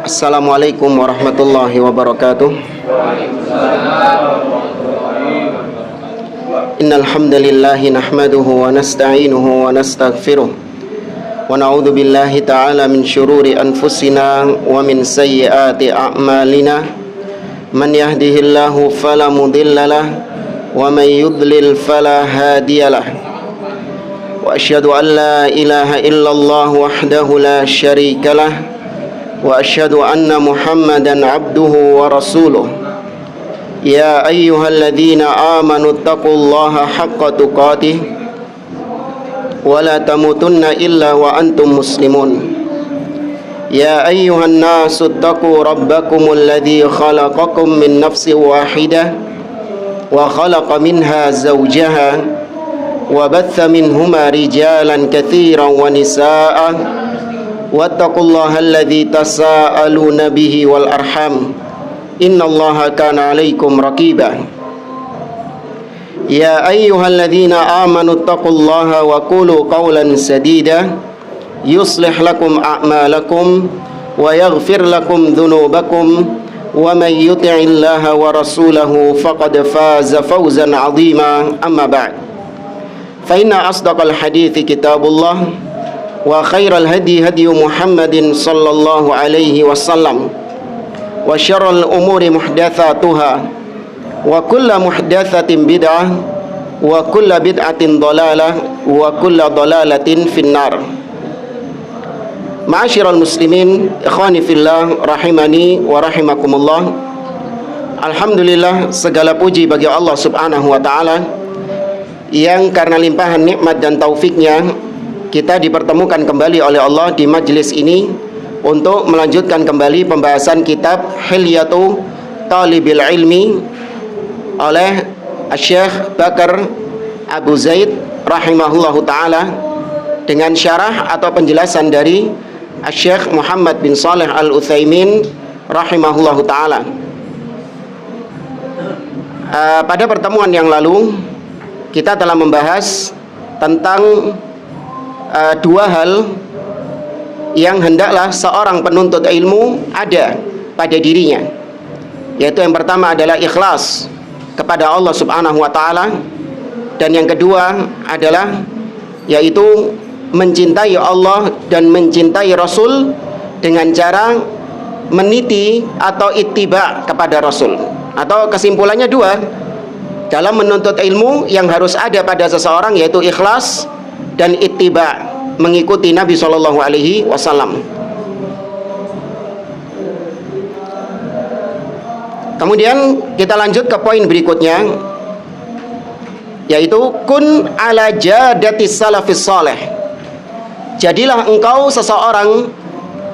Assalamualaikum warahmatullahi wabarakatuh. Innal hamdalillahi nahmaduhu wa nasta'inuhu wa nastaghfiruh wa na'udzu billahi ta'ala min syururi anfusina wa min sayyiati a'malina. Man yahdihillahu fala mudhillalah wa may yudlil fala hadiyalah. Wa asyhadu an la ilaha illallah wahdahu la syarikalah wa asyhadu anna Muhammadan abduhu wa rasuluh. Ya ayyuhalladzina amanu taqullaha haqqa tuqatih wa la tamutunna illa wa antum muslimun. Ya ayyuhan nasu taqu rabbakumul ladzi khalaqakum min nafsin wahidah wa khalaqa minha zawjaha wa batha minhuma rijalan katsiran wa nisaa'a wattaqullaha alladzi tasaaluna bihi wal arham innallaha kana 'alaikum raqiba. Ya ayyuhalladzina amanu taqullaha wa qulu qawlan sadida yuslih lakum a'malakum wa yaghfir lakum dhunubakum wa may yuti'illaha wa rasulahu faqad faza fawzan 'azima. Amma ba'd, fa inna asdaqal hadithi kitabullah wa khairal hadi hadi Muhammadin sallallahu alaihi wasallam wa syarrul umuri muhdatsatuha wa kullu muhdatsatin bid'ah wa kullu bid'atin dhalalah wa kullu dhalalatin finnar. Ma'asyiral muslimin, ikhwani fillah, rahimani wa rahimakumullah. Alhamdulillah, segala puji bagi Allah subhanahu wa ta'ala yang karena limpahan nikmat dan taufiknya kita dipertemukan kembali oleh Allah di majlis ini untuk melanjutkan kembali pembahasan kitab Hilyatu Talibil Ilmi oleh Syekh Bakar Abu Zaid rahimahullahu ta'ala dengan syarah atau penjelasan dari Syekh Muhammad bin Shalih Al-Utsaimin rahimahullahu ta'ala. Pada pertemuan yang lalu kita telah membahas tentang dua hal yang hendaklah seorang penuntut ilmu ada pada dirinya, yaitu yang pertama adalah ikhlas kepada Allah subhanahu wa ta'ala, dan yang kedua adalah yaitu mencintai Allah dan mencintai Rasul dengan cara meniti atau ittiba kepada Rasul. Atau kesimpulannya dua, dalam menuntut ilmu yang harus ada pada seseorang yaitu ikhlas dan ittiba, mengikuti Nabi Shallallahu Alaihi Wasallam. Kemudian kita lanjut ke poin berikutnya, yaitu kun ala jadatis salafis saleh. Jadilah engkau seseorang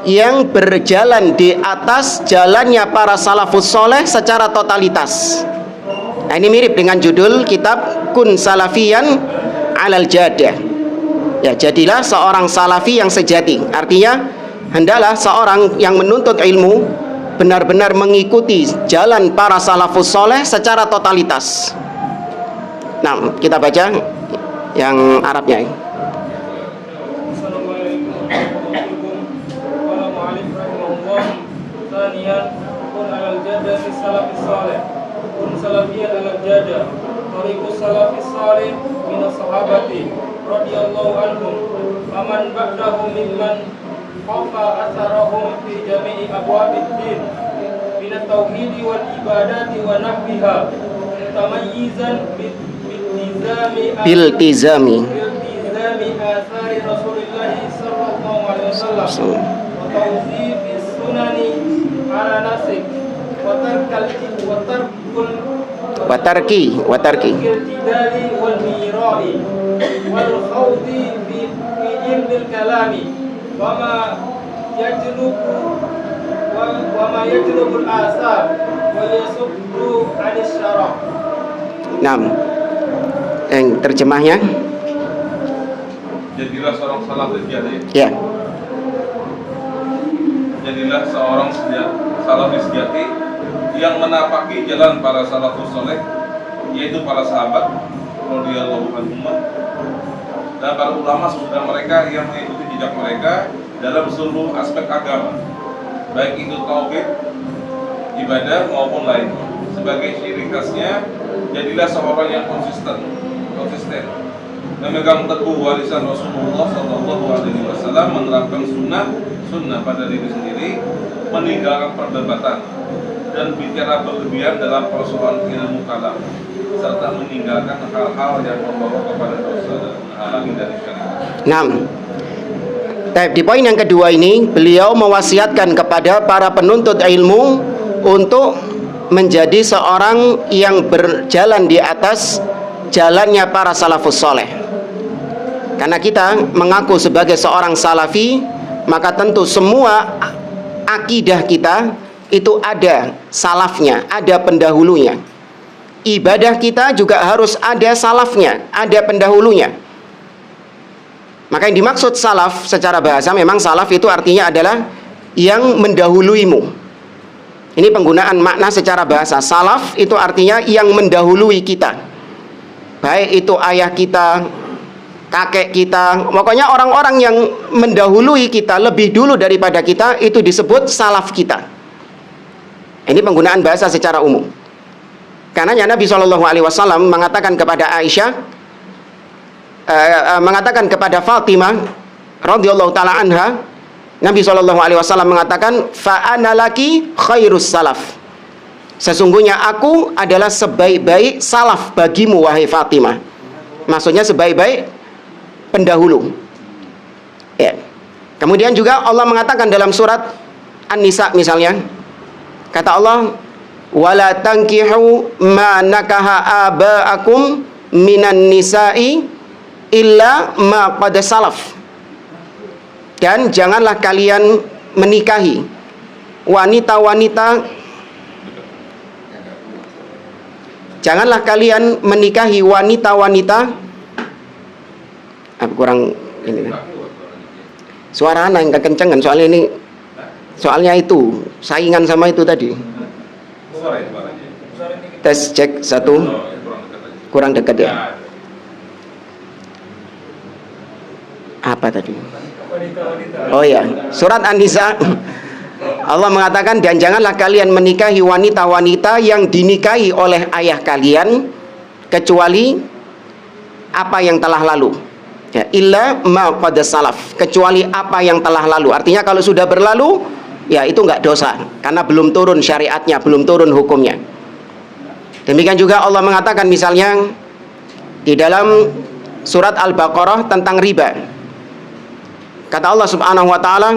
yang berjalan di atas jalannya para salafus saleh secara totalitas. Nah, ini mirip dengan judul kitab Kun Salafiyan alal Jadah. Ya, jadilah seorang salafi yang sejati. Artinya, hendaklah seorang yang menuntut ilmu benar-benar mengikuti jalan para salafus soleh secara totalitas. Nah, kita baca yang Arabnya. radhiyallahu anhum wa man ba'dahum mimman qafa atharahum fi jami'i abwabid din min at-tauhid wal ibadati wa nahwiha mutamayyizan biltizami athari Rasulullah sallallahu alaihi wasallam wa tawzifis sunani ala nasik wa tarki wal mira'i wal khawdi fi ilmil kalami wa ma yajlubul asar wa yasuddu 'anis syara'. Nah, yang terjemahnya, jadilah seorang salafis sejati. Ya. Jadilah seorang salafis sejati yang menapaki jalan para salafus saleh, yaitu para sahabat radhiyallahu anhum dan para ulama sesudah mereka yang mengikuti jejak mereka dalam seluruh aspek agama, baik itu tauhid, ibadah maupun lainnya. Sebagai ciri khasnya, jadilah seorang yang konsisten, memegang teguh warisan Rasulullah SAW, menerapkan sunnah pada diri sendiri, meninggalkan perdebatan dan bicara berlebihan dalam persoalan ilmu kalam, serta meninggalkan hal-hal yang membawa kepada dosa dan menghalangi dari syariat. 6. Di poin yang kedua ini, beliau mewasiatkan kepada para penuntut ilmu untuk menjadi seorang yang berjalan di atas jalannya para salafus soleh. Karena kita mengaku sebagai seorang salafi, maka tentu semua akidah kita itu ada salafnya, ada pendahulunya. Ibadah kita juga harus ada salafnya, ada pendahulunya. Maka yang dimaksud salaf secara bahasa, memang salaf itu artinya adalah yang mendahuluimu. Ini penggunaan makna secara bahasa. Salaf itu artinya yang mendahului kita, baik itu ayah kita, kakek kita, pokoknya orang-orang yang mendahului kita lebih dulu daripada kita, itu disebut salaf kita. Ini penggunaan bahasa secara umum. Karena Nabi SAW mengatakan kepada Aisyah, mengatakan kepada Fatimah radhiyallahu taala anha, Nabi SAW mengatakan, fa ana laki khairus salaf. Sesungguhnya aku adalah sebaik-baik salaf bagimu wahai Fatimah. Maksudnya sebaik-baik pendahulu. Ya. Kemudian juga Allah mengatakan dalam surat An-Nisa misalnya, kata Allah, wala tankihu ma nakaha aba'akum minan nisa'i illa ma qad salaf. Dan janganlah kalian menikahi wanita-wanita, janganlah kalian menikahi wanita-wanita, kurang ini kan, suara anak yang kekencengan, soalnya itu saingan sama itu tadi. Tes cek 1, kurang dekat ya. Apa tadi? Oh ya, surat An-Nisa, Allah mengatakan, dan janganlah kalian menikahi wanita-wanita yang dinikahi oleh ayah kalian kecuali apa yang telah lalu. Ya, illa ma qad salaf, kecuali apa yang telah lalu. Artinya kalau sudah berlalu, ya itu enggak dosa, karena belum turun syariatnya, belum turun hukumnya. Demikian juga Allah mengatakan misalnya di dalam surat Al-Baqarah tentang riba. Kata Allah Subhanahu wa taala,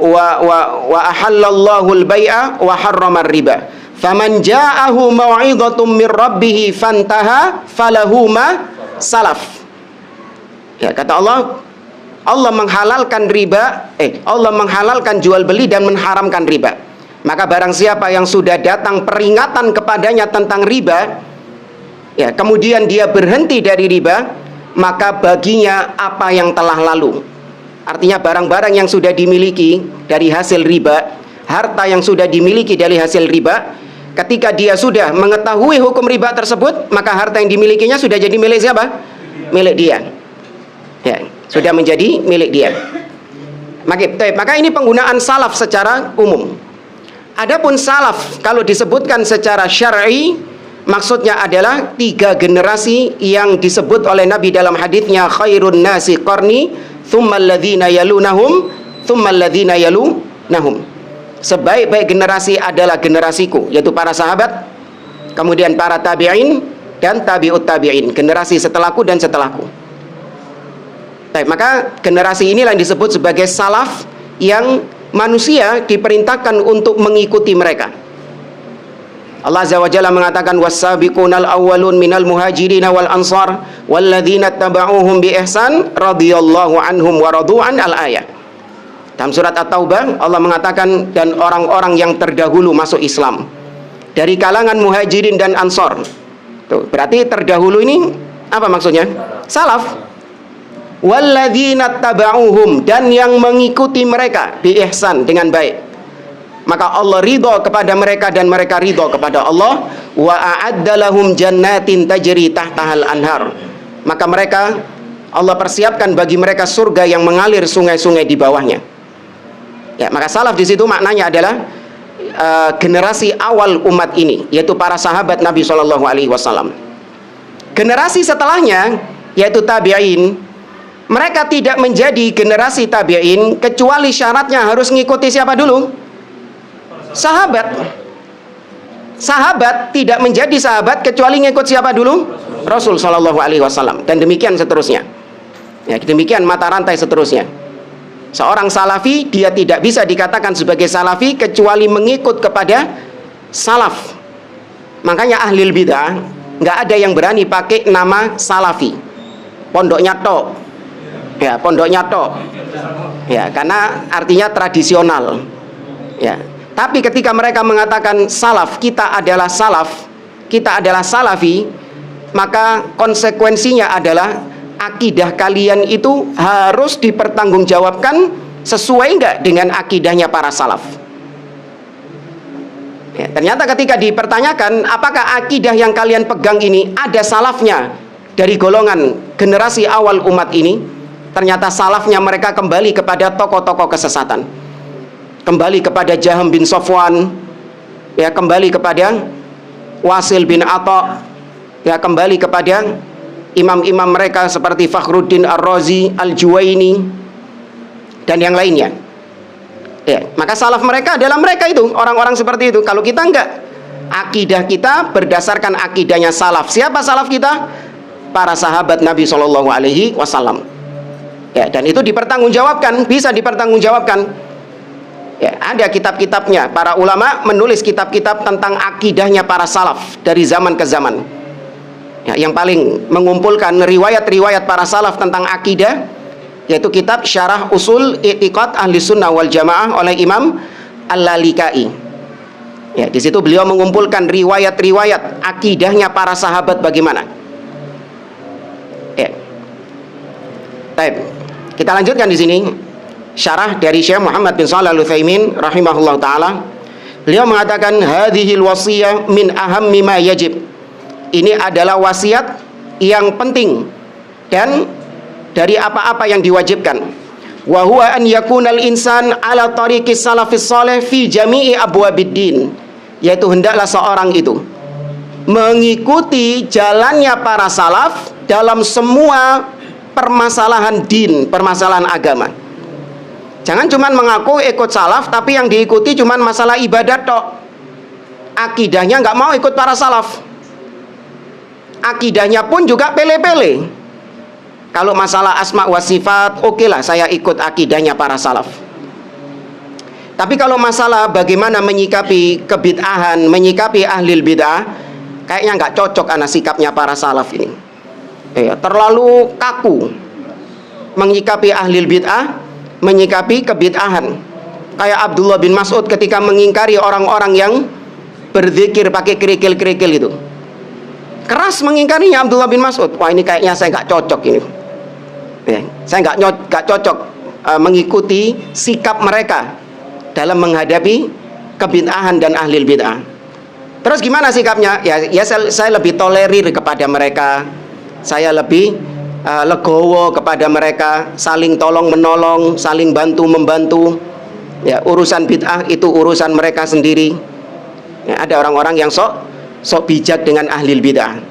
wa ahallallahu al-bai'a wa harrama ar-riba. Faman ja'ahu mau'izatun min rabbih fantaha falahu ma salaf. Ya, kata Allah, Allah menghalalkan riba, Allah menghalalkan jual beli dan mengharamkan riba. Maka barang siapa yang sudah datang peringatan kepadanya tentang riba, ya, kemudian dia berhenti dari riba, maka baginya apa yang telah lalu. Artinya barang-barang yang sudah dimiliki dari hasil riba, harta yang sudah dimiliki dari hasil riba, ketika dia sudah mengetahui hukum riba tersebut, maka harta yang dimilikinya sudah jadi milik siapa? Milik dia. Ya, sudah menjadi milik dia. Maka ini penggunaan salaf secara umum. Adapun salaf kalau disebutkan secara syar'i, maksudnya adalah 3 generasi yang disebut oleh Nabi dalam hadisnya, khairun nasi qarni, thumma alladhina yalunahum, thumma alladhina yalunahum. Sebaik-baik generasi adalah generasiku, yaitu para sahabat, kemudian para tabi'in dan tabi'ut tabi'in, generasi setelahku dan setelahku. Maka generasi inilah yang disebut sebagai salaf, yang manusia diperintahkan untuk mengikuti mereka. Allah Azza wa Jalla mengatakan, was-sabiqunal awwalun minal muhajirin wal ansar walladzina tabauhum bi ihsan radhiyallahu anhum wa radu'an, al-ayah. Dalam surat At-Taubah Allah mengatakan, dan orang-orang yang terdahulu masuk Islam dari kalangan muhajirin dan ansor. Tuh, berarti terdahulu ini apa maksudnya? Salaf. Walladzina tabauhum, dan yang mengikuti mereka bi ihsan, dengan baik. Maka Allah ridho kepada mereka dan mereka ridho kepada Allah. Wa a'adda lahum jannatin tajri tahtahal anhar. Maka mereka, Allah persiapkan bagi mereka surga yang mengalir sungai-sungai di bawahnya. Ya, maka salaf di situ maknanya adalah generasi awal umat ini, yaitu para sahabat Nabi Shallallahu Alaihi Wasallam. Generasi setelahnya, yaitu tabi'in, mereka tidak menjadi generasi tabi'in kecuali syaratnya harus mengikuti siapa dulu? Sahabat. Sahabat tidak menjadi sahabat kecuali ngikut siapa dulu? Rasul Shallallahu Alaihi Wasallam. Dan demikian seterusnya. Ya, demikian mata rantai seterusnya. Seorang salafi, dia tidak bisa dikatakan sebagai salafi kecuali mengikut kepada salaf. Makanya ahlul bidah nggak ada yang berani pakai nama salafi. Pondoknya tok. Ya, pondoknya tok. Ya, karena artinya tradisional. Ya. Tapi ketika mereka mengatakan salaf, kita adalah salaf, kita adalah salafi, maka konsekuensinya adalah akidah kalian itu harus dipertanggungjawabkan sesuai enggak dengan akidahnya para salaf. Ya, ternyata ketika dipertanyakan apakah akidah yang kalian pegang ini ada salafnya dari golongan generasi awal umat ini, ternyata salafnya mereka kembali kepada tokoh-tokoh kesesatan, kembali kepada Jaham bin Safwan, ya, kembali kepada Wasil bin Atha, ya, kembali kepada imam-imam mereka seperti Fakhruddin Ar-Razi, Al-Juwaini, dan yang lainnya. Ya, maka salaf mereka adalah mereka itu, orang-orang seperti itu. Kalau kita enggak, akidah kita berdasarkan akidahnya salaf. Siapa salaf kita? Para sahabat Nabi Shallallahu Alaihi Wasallam. Ya, dan itu dipertanggungjawabkan, bisa dipertanggungjawabkan. Ya, ada kitab-kitabnya. Para ulama menulis kitab-kitab tentang akidahnya para salaf dari zaman ke zaman. Ya, yang paling mengumpulkan riwayat-riwayat para salaf tentang akidah yaitu kitab Syarah Usul I'tiqad Ahli Sunnah wal Jamaah oleh Imam Al-Lalikai. Ya, di situ beliau mengumpulkan riwayat-riwayat akidahnya para sahabat bagaimana. Ya. Baik. Kita lanjutkan di sini syarah dari Syekh Muhammad bin Shalih Al-Utsaimin rahimahullah taala. Beliau mengatakan hadhil wasiyah min ahammi ma yajib. Ini adalah wasiat yang penting dan dari apa-apa yang diwajibkan. Wa huwa an yakunal insan ala tariqis salafis salih fi jami'i abwabiddin, yaitu hendaklah seorang itu mengikuti jalannya para salaf dalam semua permasalahan din, permasalahan agama. Jangan cuma mengaku ikut salaf tapi yang diikuti cuma masalah ibadat tok. Akidahnya nggak mau ikut para salaf. Akidahnya pun juga pele-pele. Kalau masalah asma wa sifat, oke lah saya ikut akidahnya para salaf. Tapi kalau masalah bagaimana menyikapi kebid'ahan, menyikapi ahlil bid'ah, kayaknya nggak cocok anak sikapnya para salaf ini. Ya, terlalu kaku menyikapi ahlil bid'ah, menyikapi kebid'ahan. Kayak Abdullah bin Mas'ud ketika mengingkari orang-orang yang berzikir pakai kerikil-kerikil itu. Keras mengingkarinya Abdullah bin Mas'ud. Wah, ini kayaknya saya nggak cocok ini. Ya, saya nggak cocok mengikuti sikap mereka dalam menghadapi kebid'ahan dan ahlil bid'ah. Terus gimana sikapnya? Ya saya lebih tolerir kepada mereka. Saya lebih legowo kepada mereka, saling tolong menolong, saling bantu membantu. Ya, urusan bid'ah itu urusan mereka sendiri. Ya, ada orang-orang yang sok bijak dengan ahlil bid'ah.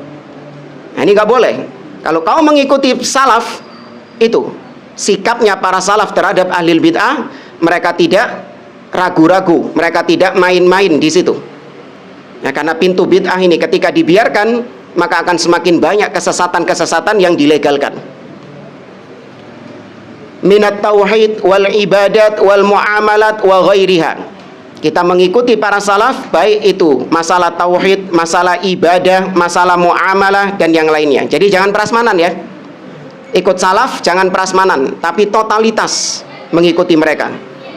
Nah, ini nggak boleh. Kalau kau mengikuti salaf, itu sikapnya para salaf terhadap ahlil bid'ah, mereka tidak ragu-ragu, mereka tidak main-main di situ. Nah, karena pintu bid'ah ini ketika dibiarkan, maka akan semakin banyak kesesatan-kesesatan yang dilegalkan. Minat tauhid wal ibadat wal muamalat wa ghairiha. Kita mengikuti para salaf, baik itu masalah tauhid, masalah ibadah, masalah muamalah, dan yang lainnya. Jadi jangan prasmanan ya. Ikut salaf jangan prasmanan, tapi totalitas mengikuti mereka.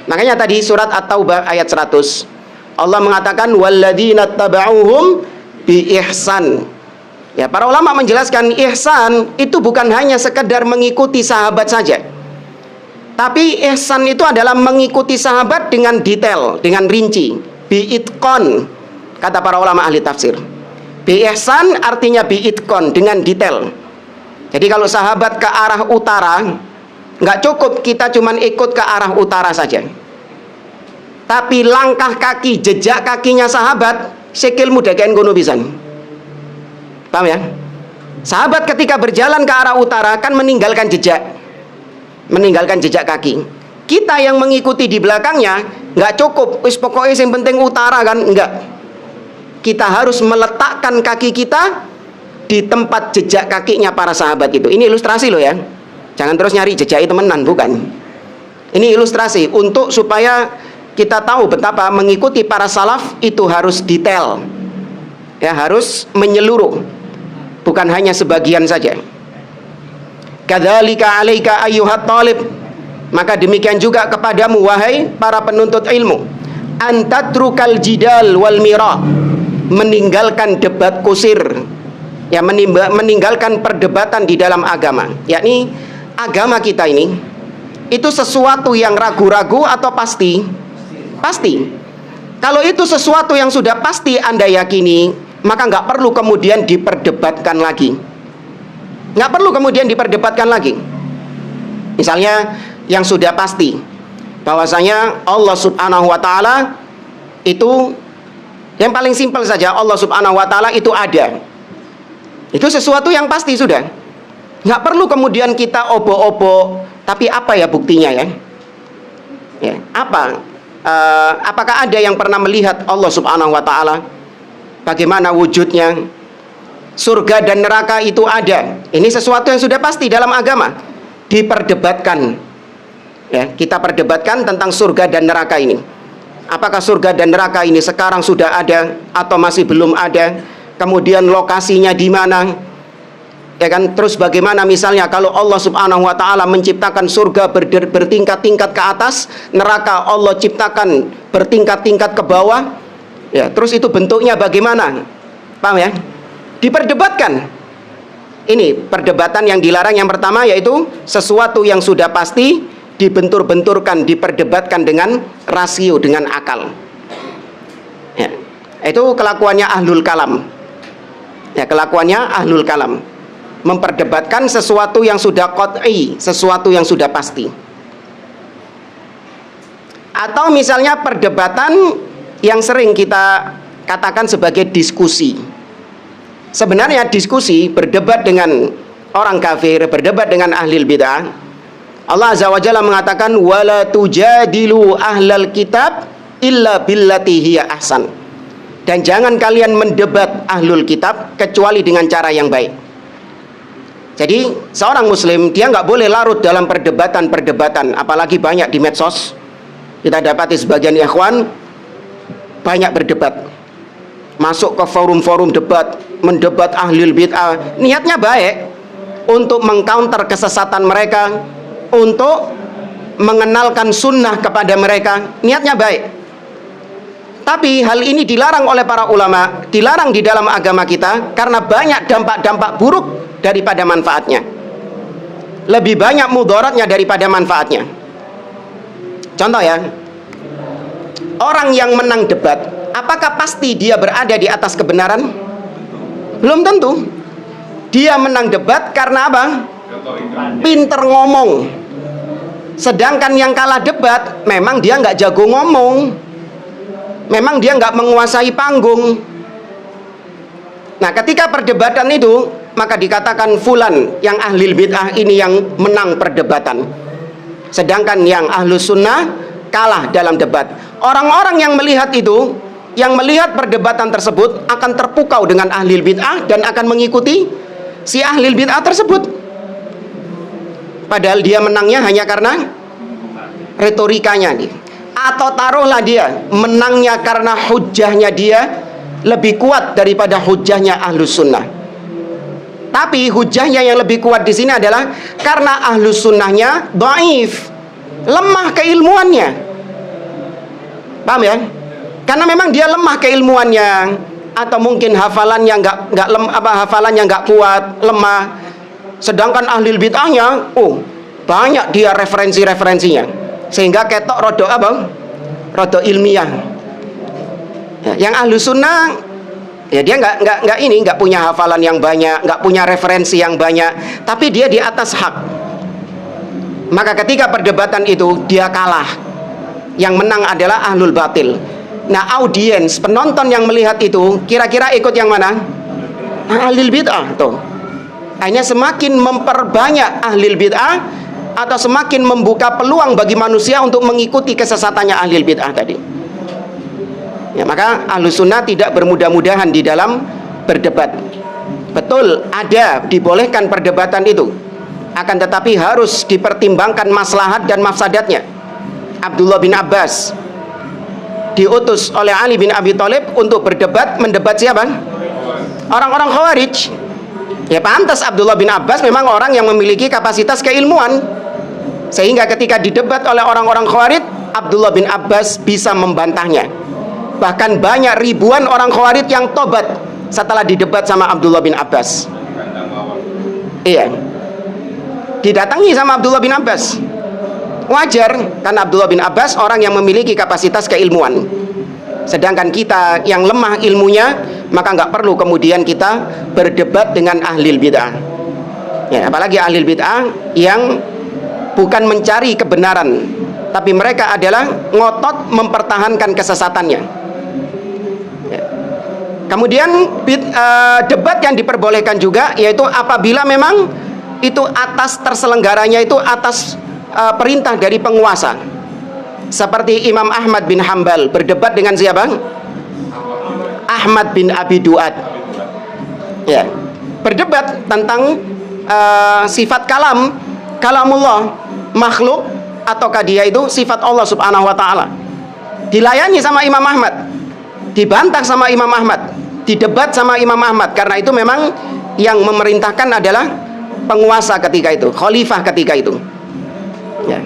Makanya tadi surat At-Taubah ayat 100, Allah mengatakan walladzina tabauhum bi ihsan. Ya, para ulama menjelaskan ihsan itu bukan hanya sekedar mengikuti sahabat saja. Tapi ihsan itu adalah mengikuti sahabat dengan detail, dengan rinci. Bi'itqon, kata para ulama ahli tafsir. Bi'ihsan artinya bi'itqon, dengan detail. Jadi kalau sahabat ke arah utara, nggak cukup kita cuman ikut ke arah utara saja. Tapi langkah kaki, jejak kakinya sahabat sikil muda kain kono pisan. Paham ya? Sahabat ketika berjalan ke arah utara kan meninggalkan jejak kaki. Kita yang mengikuti di belakangnya nggak cukup, wis pokoknya yang penting utara kan, enggak. Kita harus meletakkan kaki kita di tempat jejak kakinya para sahabat itu. Ini ilustrasi loh ya. Jangan terus nyari jejak temenan, bukan. Ini ilustrasi untuk supaya kita tahu betapa mengikuti para salaf itu harus detail. Ya, harus menyeluruh. Bukan hanya sebagian saja. Kadzalika 'alaika ayyuhat talib. Maka demikian juga kepadamu wahai para penuntut ilmu. Antatrukal jidal wal mira. Meninggalkan debat kusir. Ya, meninggalkan perdebatan di dalam agama. Yakni agama kita ini itu sesuatu yang ragu-ragu atau pasti? Pasti. Kalau itu sesuatu yang sudah pasti Anda yakini, maka nggak perlu kemudian diperdebatkan lagi. Nggak perlu kemudian diperdebatkan lagi. Misalnya yang sudah pasti bahwasanya Allah Subhanahu wa Ta'ala itu, yang paling simpel saja, Allah Subhanahu wa Ta'ala itu ada. Itu sesuatu yang pasti sudah. Nggak perlu kemudian kita obo-obo. Tapi apa ya buktinya ya? Ya, apa? Apakah ada yang pernah melihat Allah Subhanahu wa Ta'ala? Bagaimana wujudnya? Surga dan neraka itu ada. Ini sesuatu yang sudah pasti dalam agama. Diperdebatkan. Ya, kita perdebatkan tentang surga dan neraka ini. Apakah surga dan neraka ini sekarang sudah ada atau masih belum ada? Kemudian lokasinya di mana? Ya kan, terus bagaimana misalnya kalau Allah Subhanahu wa Ta'ala menciptakan surga bertingkat-tingkat ke atas, neraka Allah ciptakan bertingkat-tingkat ke bawah. Ya, terus itu bentuknya bagaimana? Paham ya? Diperdebatkan. Ini perdebatan yang dilarang yang pertama, yaitu sesuatu yang sudah pasti dibentur-benturkan, diperdebatkan dengan rasio, dengan akal. Ya, itu kelakuannya ahlul kalam. Ya, kelakuannya ahlul kalam. Memperdebatkan sesuatu yang sudah qat'i, sesuatu yang sudah pasti. Atau misalnya perdebatan yang sering kita katakan sebagai diskusi. Sebenarnya diskusi, berdebat dengan orang kafir, berdebat dengan ahli bid'ah. Allah Azza wa Jalla mengatakan wala tujadilu ahlal kitab illa billati hiya ahsan. Dan jangan kalian mendebat ahlul kitab kecuali dengan cara yang baik. Jadi seorang muslim dia nggak boleh larut dalam perdebatan-perdebatan, apalagi banyak di medsos. Kita dapati sebagian ikhwan banyak berdebat, masuk ke forum-forum debat, mendebat ahlul bid'ah. Niatnya baik untuk mengcounter kesesatan mereka, untuk mengenalkan sunnah kepada mereka. Niatnya baik. Tapi hal ini dilarang oleh para ulama, dilarang di dalam agama kita karena banyak dampak-dampak buruk daripada manfaatnya. Lebih banyak mudaratnya daripada manfaatnya. Contoh ya, orang yang menang debat, apakah pasti dia berada di atas kebenaran? Belum tentu. Dia menang debat karena apa? Pinter ngomong. Sedangkan yang kalah debat, memang dia nggak jago ngomong, memang dia nggak menguasai panggung. Nah, ketika perdebatan itu, maka dikatakan fulan yang ahli bid'ah ini yang menang perdebatan, sedangkan yang ahlus sunnah kalah dalam debat. Orang-orang yang melihat itu, yang melihat perdebatan tersebut akan terpukau dengan ahli bid'ah dan akan mengikuti si ahli bid'ah tersebut. Padahal dia menangnya hanya karena retorikanya dia. Atau taruhlah dia menangnya karena hujahnya dia lebih kuat daripada hujahnya ahlus sunnah. Tapi hujahnya yang lebih kuat di sini adalah karena ahlus sunnahnya dhaif, lemah keilmuannya. Paham ya? Karena memang dia lemah keilmuannya, atau mungkin hafalannya hafalannya nggak kuat, lemah. Sedangkan ahli bid'ahnya, banyak dia referensinya, sehingga ketok rodo rodo ilmiah. Ya, yang ahlu sunnah, ya dia nggak punya hafalan yang banyak, nggak punya referensi yang banyak, tapi dia di atas hak. Maka ketika perdebatan itu dia kalah, yang menang adalah ahlul batil. Nah, audiens, penonton yang melihat itu kira-kira ikut yang mana? Ahlul bid'ah tuh. Hanya semakin memperbanyak ahlul bid'ah atau semakin membuka peluang bagi manusia untuk mengikuti kesesatannya ahlul bid'ah tadi. Ya, maka Ahlus Sunnah tidak bermudah-mudahan di dalam berdebat. Betul, ada, dibolehkan perdebatan itu, akan tetapi harus dipertimbangkan maslahat dan mafsadatnya. Abdullah bin Abbas diutus oleh Ali bin Abi Thalib untuk mendebat siapa? Orang-orang Khawarij. Ya pantas, Abdullah bin Abbas memang orang yang memiliki kapasitas keilmuan, sehingga ketika didebat oleh orang-orang Khawarij, Abdullah bin Abbas bisa membantahnya. Bahkan banyak ribuan orang Khawarij yang tobat setelah didebat sama Abdullah bin Abbas. Iya, didatangi sama Abdullah bin Abbas. Wajar, karena Abdullah bin Abbas orang yang memiliki kapasitas keilmuan. Sedangkan kita yang lemah ilmunya, maka nggak perlu kemudian kita berdebat dengan ahlil bid'ah. Ya, apalagi ahlil bid'ah yang bukan mencari kebenaran, tapi mereka adalah ngotot mempertahankan kesesatannya. Ya. Kemudian debat yang diperbolehkan juga, yaitu apabila memang itu atas terselenggaranya itu atas perintah dari penguasa. Seperti Imam Ahmad bin Hambal berdebat dengan siapa? Ahmad bin Abi Duat. Ya, berdebat tentang sifat kalamullah, makhluk ataukah dia itu sifat Allah Subhanahu wa taala. Dilayani sama Imam Ahmad, dibantah sama Imam Ahmad, didebat sama Imam Ahmad, karena itu memang yang memerintahkan adalah penguasa ketika itu, khalifah ketika itu. Ya.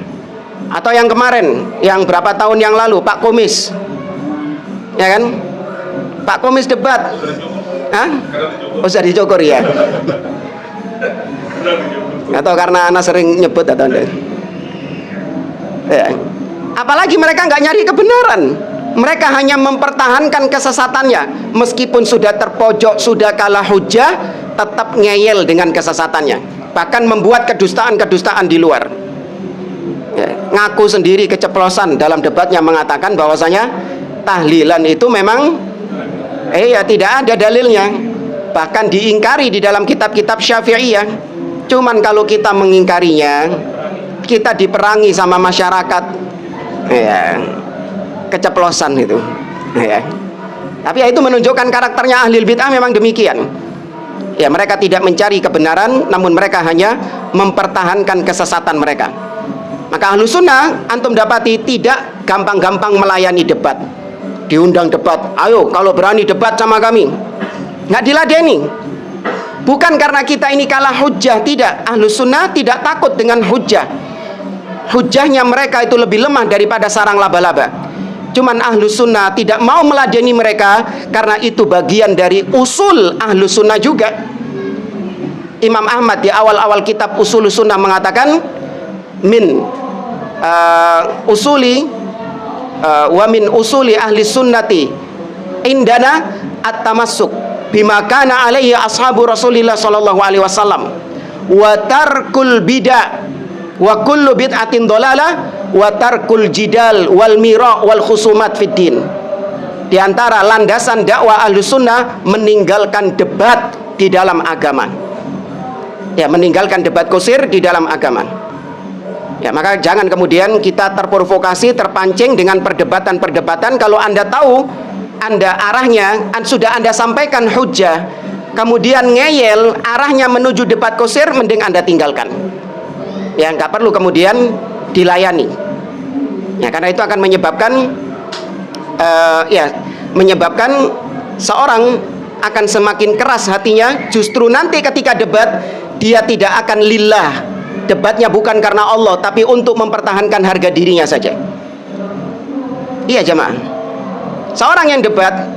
Atau yang kemarin, yang berapa tahun yang lalu, Pak Komis, ya kan? Pak Komis debat, hah? Oh, sudah dicukur ya? Atau karena anak sering nyebut atau enggak? Ya. Apalagi mereka nggak nyari kebenaran, mereka hanya mempertahankan kesesatannya, meskipun sudah terpojok, sudah kalah hujah, tetap ngeyel dengan kesesatannya, bahkan membuat kedustaan-kedustaan di luar. Ya, ngaku sendiri keceplosan dalam debatnya, mengatakan bahwasanya tahlilan itu memang ya tidak ada dalilnya, bahkan diingkari di dalam kitab-kitab Syafi'iyah. Cuman kalau kita mengingkarinya, kita diperangi sama masyarakat. Ya, keceplosan itu. Ya. Tapi ya, itu menunjukkan karakternya ahlul bid'ah memang demikian. Ya, mereka tidak mencari kebenaran, namun mereka hanya mempertahankan kesesatan mereka. Maka Ahlus Sunnah antum dapati tidak gampang-gampang melayani debat. Diundang debat, ayo kalau berani debat sama kami. Nggak diladeni. Bukan karena kita ini kalah hujah, tidak. Ahlus Sunnah tidak takut dengan hujah. Hujahnya mereka itu lebih lemah daripada sarang laba-laba. Cuman Ahlus Sunnah tidak mau meladeni mereka, karena itu bagian dari usul Ahlus Sunnah juga. Imam Ahmad di awal-awal kitab Usul Sunnah mengatakan, min usuli wa min usuli ahli sunnati indana at-tamassuk bima kana alaihi ashabu Rasulillah sallallahu alaihi wasallam wa tarkul bid'ah wa kullu bid'atin dhalalah wa tarkul jidal wal mira wal khusumat fid din. Di antara landasan dakwah Ahlus Sunnah meninggalkan debat di dalam agama. Ya, meninggalkan debat kusir di dalam agama. Ya, maka jangan kemudian kita terprovokasi, terpancing dengan perdebatan-perdebatan. Kalau Anda tahu, Anda arahnya sudah Anda sampaikan hujah, kemudian ngeyel, arahnya menuju debat kusir, mending Anda tinggalkan. Ya, nggak perlu kemudian dilayani. Ya, karena itu akan menyebabkan seorang akan semakin keras hatinya. Justru nanti ketika debat, dia tidak akan lillah. Debatnya bukan karena Allah, tapi untuk mempertahankan harga dirinya saja. Iya jemaah, seorang yang debat,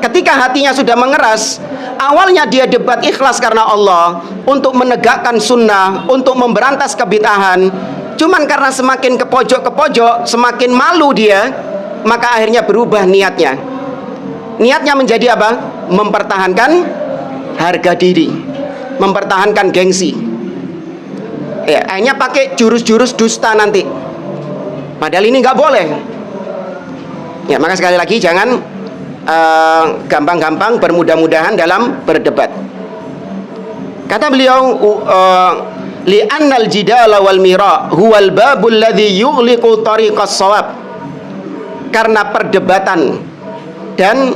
ketika hatinya sudah mengeras, awalnya dia debat ikhlas karena Allah, untuk menegakkan sunnah, untuk memberantas kebid'ahan. Cuman karena semakin ke pojok, semakin malu dia, maka akhirnya berubah niatnya. Niatnya menjadi apa? Mempertahankan harga diri, mempertahankan gengsi. Ya, akhirnya pakai jurus-jurus dusta nanti. Padahal ini nggak boleh. Ya, maka sekali lagi jangan gampang-gampang bermudah-mudahan dalam berdebat. Kata beliau, li'annal jidala wal mira huwal babul ladzi yughliqu tariqas shawab. Karena perdebatan dan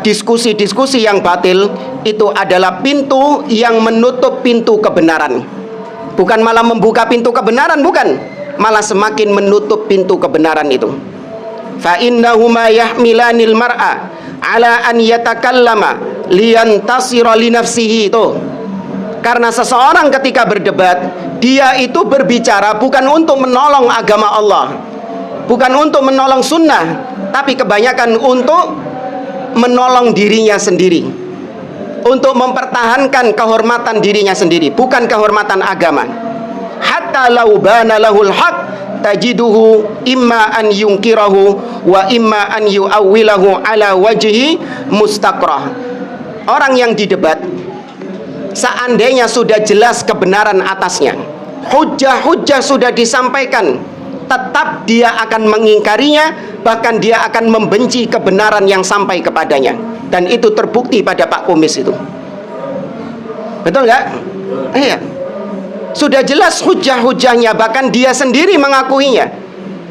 diskusi-diskusi yang batil itu adalah pintu yang menutup pintu kebenaran. Bukan malah membuka pintu kebenaran, bukan, malah semakin menutup pintu kebenaran itu. Fa innahuma yahmilanil mar'a ala an yatakallama liyantasira li nafsihi. Itu karena seseorang ketika berdebat, dia itu berbicara bukan untuk menolong agama Allah, bukan untuk menolong sunnah, tapi kebanyakan untuk menolong dirinya sendiri, untuk mempertahankan kehormatan dirinya sendiri, bukan kehormatan agama. Hatta law bana lahul haq tajiduhu imma an yunkirahu wa imma an yu'awwilahu ala wajhi mustaqrah. Orang yang didebat, seandainya sudah jelas kebenaran atasnya, hujah-hujah sudah disampaikan, tetap dia akan mengingkarinya, bahkan dia akan membenci kebenaran yang sampai kepadanya. Dan itu terbukti pada Pak Kumis itu. Betul nggak? Iya. Sudah jelas hujah-hujahnya, bahkan dia sendiri mengakuinya.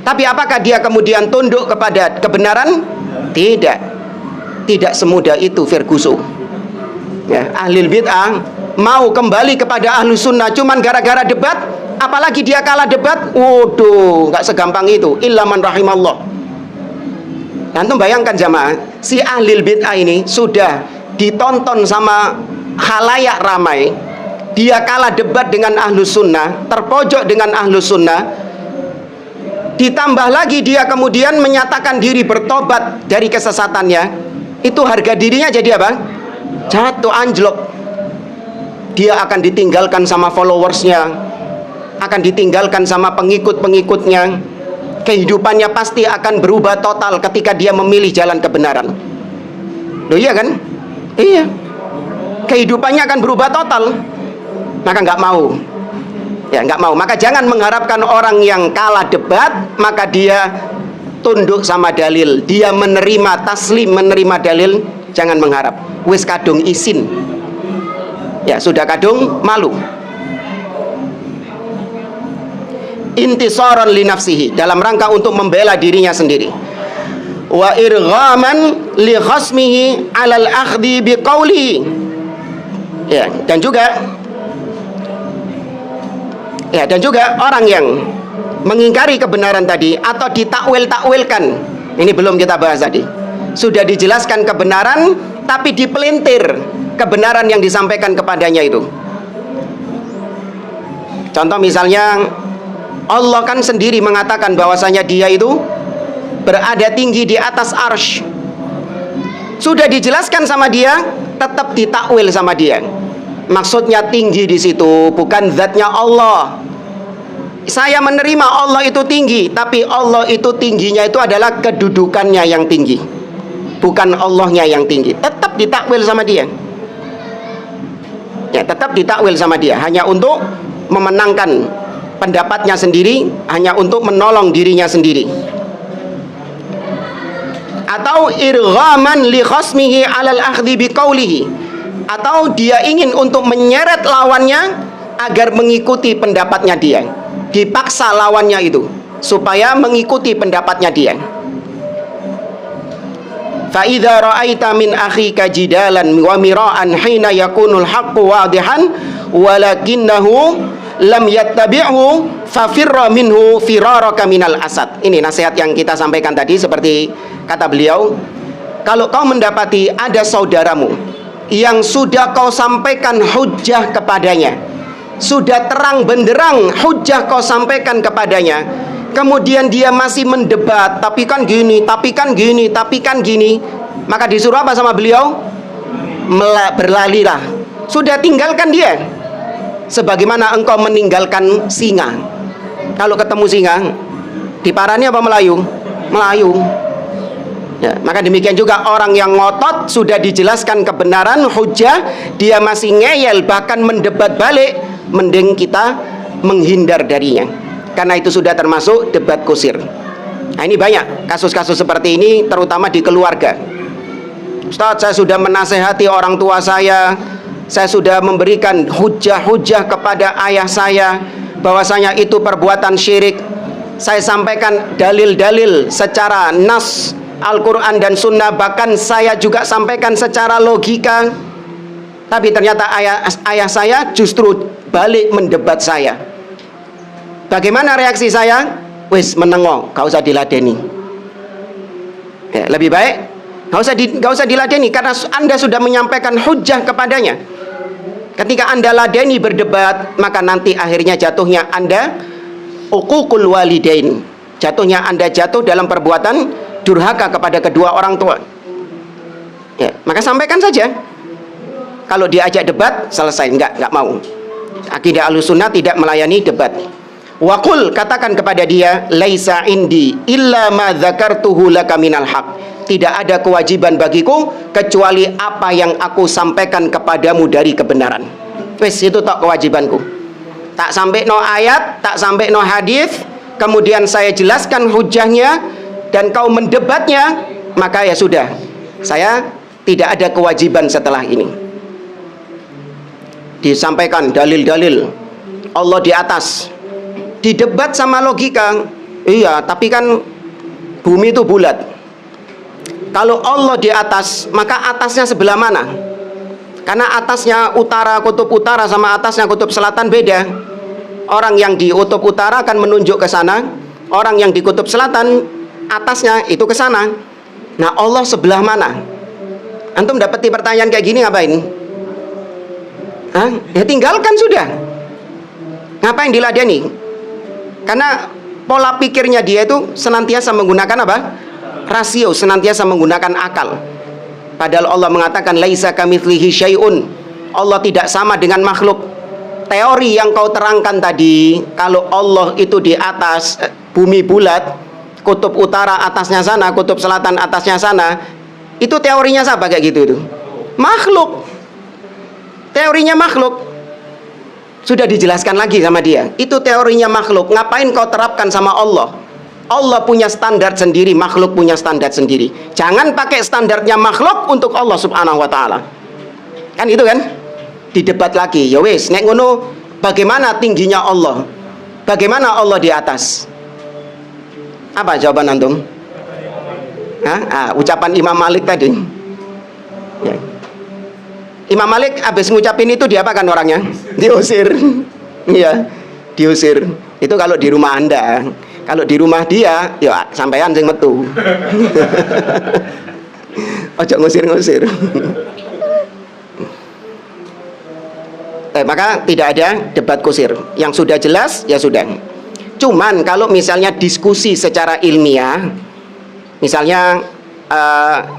Tapi apakah dia kemudian tunduk kepada kebenaran? Tidak. Tidak semudah itu Ferguson. Ya, ahli bid'ah mau kembali kepada ahlu sunnah cuman gara-gara debat. Apalagi dia kalah debat, waduh, nggak segampang itu. Illa man rahimallah. Antum bayangkan jamaah, si ahli bid'ah ini sudah ditonton sama khalayak ramai. Dia kalah debat dengan ahlu sunnah, terpojok dengan ahlu sunnah. Ditambah lagi dia kemudian menyatakan diri bertobat dari kesesatannya. Itu harga dirinya jadi apa? Jatuh anjlok. Dia akan ditinggalkan sama followersnya, akan ditinggalkan sama pengikut-pengikutnya. Kehidupannya pasti akan berubah total ketika dia memilih jalan kebenaran. Loh iya kan? Iya. Kehidupannya akan berubah total. Maka nggak mau. Ya nggak mau. Maka jangan mengharapkan orang yang kalah debat maka dia tunduk sama dalil. Dia menerima taslim, menerima dalil. Jangan mengharap. Wis kadung isin. Ya sudah kadung malu. Intisaran li nafsihi, dalam rangka untuk membela dirinya sendiri. Wa irghaman li khasmihi 'alal akhdhi biqauli. Ya, dan juga orang yang mengingkari kebenaran tadi atau ditakwil-takwilkan. Ini belum kita bahas tadi. Sudah dijelaskan kebenaran tapi dipelintir kebenaran yang disampaikan kepadanya itu. Contoh misalnya, Allah kan sendiri mengatakan bahwasanya dia itu berada tinggi di atas arsy. Sudah dijelaskan sama dia, tetap ditakwil sama dia. Maksudnya tinggi di situ bukan zatnya Allah. Saya menerima Allah itu tinggi, tapi Allah itu tingginya itu adalah kedudukannya yang tinggi, bukan Allahnya yang tinggi. Tetap ditakwil sama dia. Ya, tetap ditakwil sama dia hanya untuk memenangkan pendapatnya sendiri, hanya untuk menolong dirinya sendiri. Atau irghaman li khasmihi 'alal akhdhi biqaulihi, atau dia ingin untuk menyeret lawannya agar mengikuti pendapatnya dia. Dipaksa lawannya itu supaya mengikuti pendapatnya dia. Fa idza ra'aita min akhika jidalan wa mira'an hina yakunul haqqu wadihan walakinnahu lam yattabi'hu fafirra minhu firaraka minal asad. Ini nasihat yang kita sampaikan tadi, seperti kata beliau, kalau kau mendapati ada saudaramu yang sudah kau sampaikan hujjah kepadanya, sudah terang benderang hujjah kau sampaikan kepadanya, kemudian dia masih mendebat, tapi kan gini, tapi kan gini, tapi kan gini, maka disuruh apa sama beliau? Berlalilah. Sudah tinggalkan dia. Sebagaimana engkau meninggalkan singa. Kalau ketemu singa, diparani apa melayu? Melayu. Ya, maka demikian juga orang yang ngotot, sudah dijelaskan kebenaran hujjah, dia masih ngeyel, bahkan mendebat balik, mending kita menghindar darinya, karena itu sudah termasuk debat kusir. Nah ini banyak. kasus-kasus seperti ini, terutama di keluarga. Ustaz, saya sudah menasehati orang tua saya sudah memberikan hujah-hujah kepada ayah saya bahwasanya itu perbuatan syirik. Saya sampaikan dalil-dalil secara nas Al-Quran dan Sunnah, bahkan saya juga sampaikan secara logika. Tapi ternyata ayah saya justru balik mendebat saya. Bagaimana reaksi saya? Wis menengok, gak usah diladeni. Ya, lebih baik gak usah diladeni, karena Anda sudah menyampaikan hujah kepadanya. Ketika Anda ladeni berdebat, maka nanti akhirnya jatuhnya Anda uququl walidain, jatuhnya Anda jatuh dalam perbuatan durhaka kepada kedua orang tua. Ya, maka sampaikan saja. Kalau diajak debat, selesai. Enggak mau. Akidah Ahlussunnah tidak melayani debat. Waqul, katakan kepada dia, laisa indi illa ma dzakartuhu laka minal haq. Tidak ada kewajiban bagiku kecuali apa yang aku sampaikan kepadamu dari kebenaran. Wes, itu tak kewajibanku. Tak sampai no ayat, tak sampai no hadis, kemudian saya jelaskan hujahnya dan kau mendebatnya, maka ya sudah, saya tidak ada kewajiban setelah ini. Disampaikan dalil-dalil Allah di atas, didebat sama logika. Iya, tapi kan bumi itu bulat. Kalau Allah di atas, maka atasnya sebelah mana? Karena atasnya utara, kutub utara sama atasnya kutub selatan beda. Orang yang di kutub utara akan menunjuk ke sana, orang yang di kutub selatan atasnya itu ke sana. Nah, Allah sebelah mana? Antum dapati pertanyaan kayak gini ngapain? Hah? Ya tinggalkan sudah. Ngapain diladeni? Karena pola pikirnya dia itu senantiasa menggunakan apa? Rasio, senantiasa menggunakan akal. Padahal Allah mengatakan laisa kamitslihi syai'un. Allah tidak sama dengan makhluk. Teori yang kau terangkan tadi, kalau Allah itu di atas, bumi bulat, kutub utara atasnya sana, kutub selatan atasnya sana, itu teorinya siapa kayak gitu itu? Makhluk. Teorinya makhluk. Sudah dijelaskan lagi sama dia. Itu teorinya makhluk. Ngapain kau terapkan sama Allah? Allah punya standar sendiri, makhluk punya standar sendiri. Jangan pakai standarnya makhluk untuk Allah subhanahu wa ta'ala. Kan itu kan? Didebat lagi. Ya wis, nek ngono, bagaimana tingginya Allah? Bagaimana Allah di atas? Apa jawaban antum? Ucapan Imam Malik tadi. Ya. Imam Malik habis ngucapin itu diapakan orangnya? Diusir. Iya, diusir. Itu kalau di rumah Anda. Kalau di rumah dia, ya sampean sing metu. Ojo ngusir-ngusir. Maka tidak ada debat kusir. Yang sudah jelas, ya sudah. Cuman kalau misalnya diskusi secara ilmiah, misalnya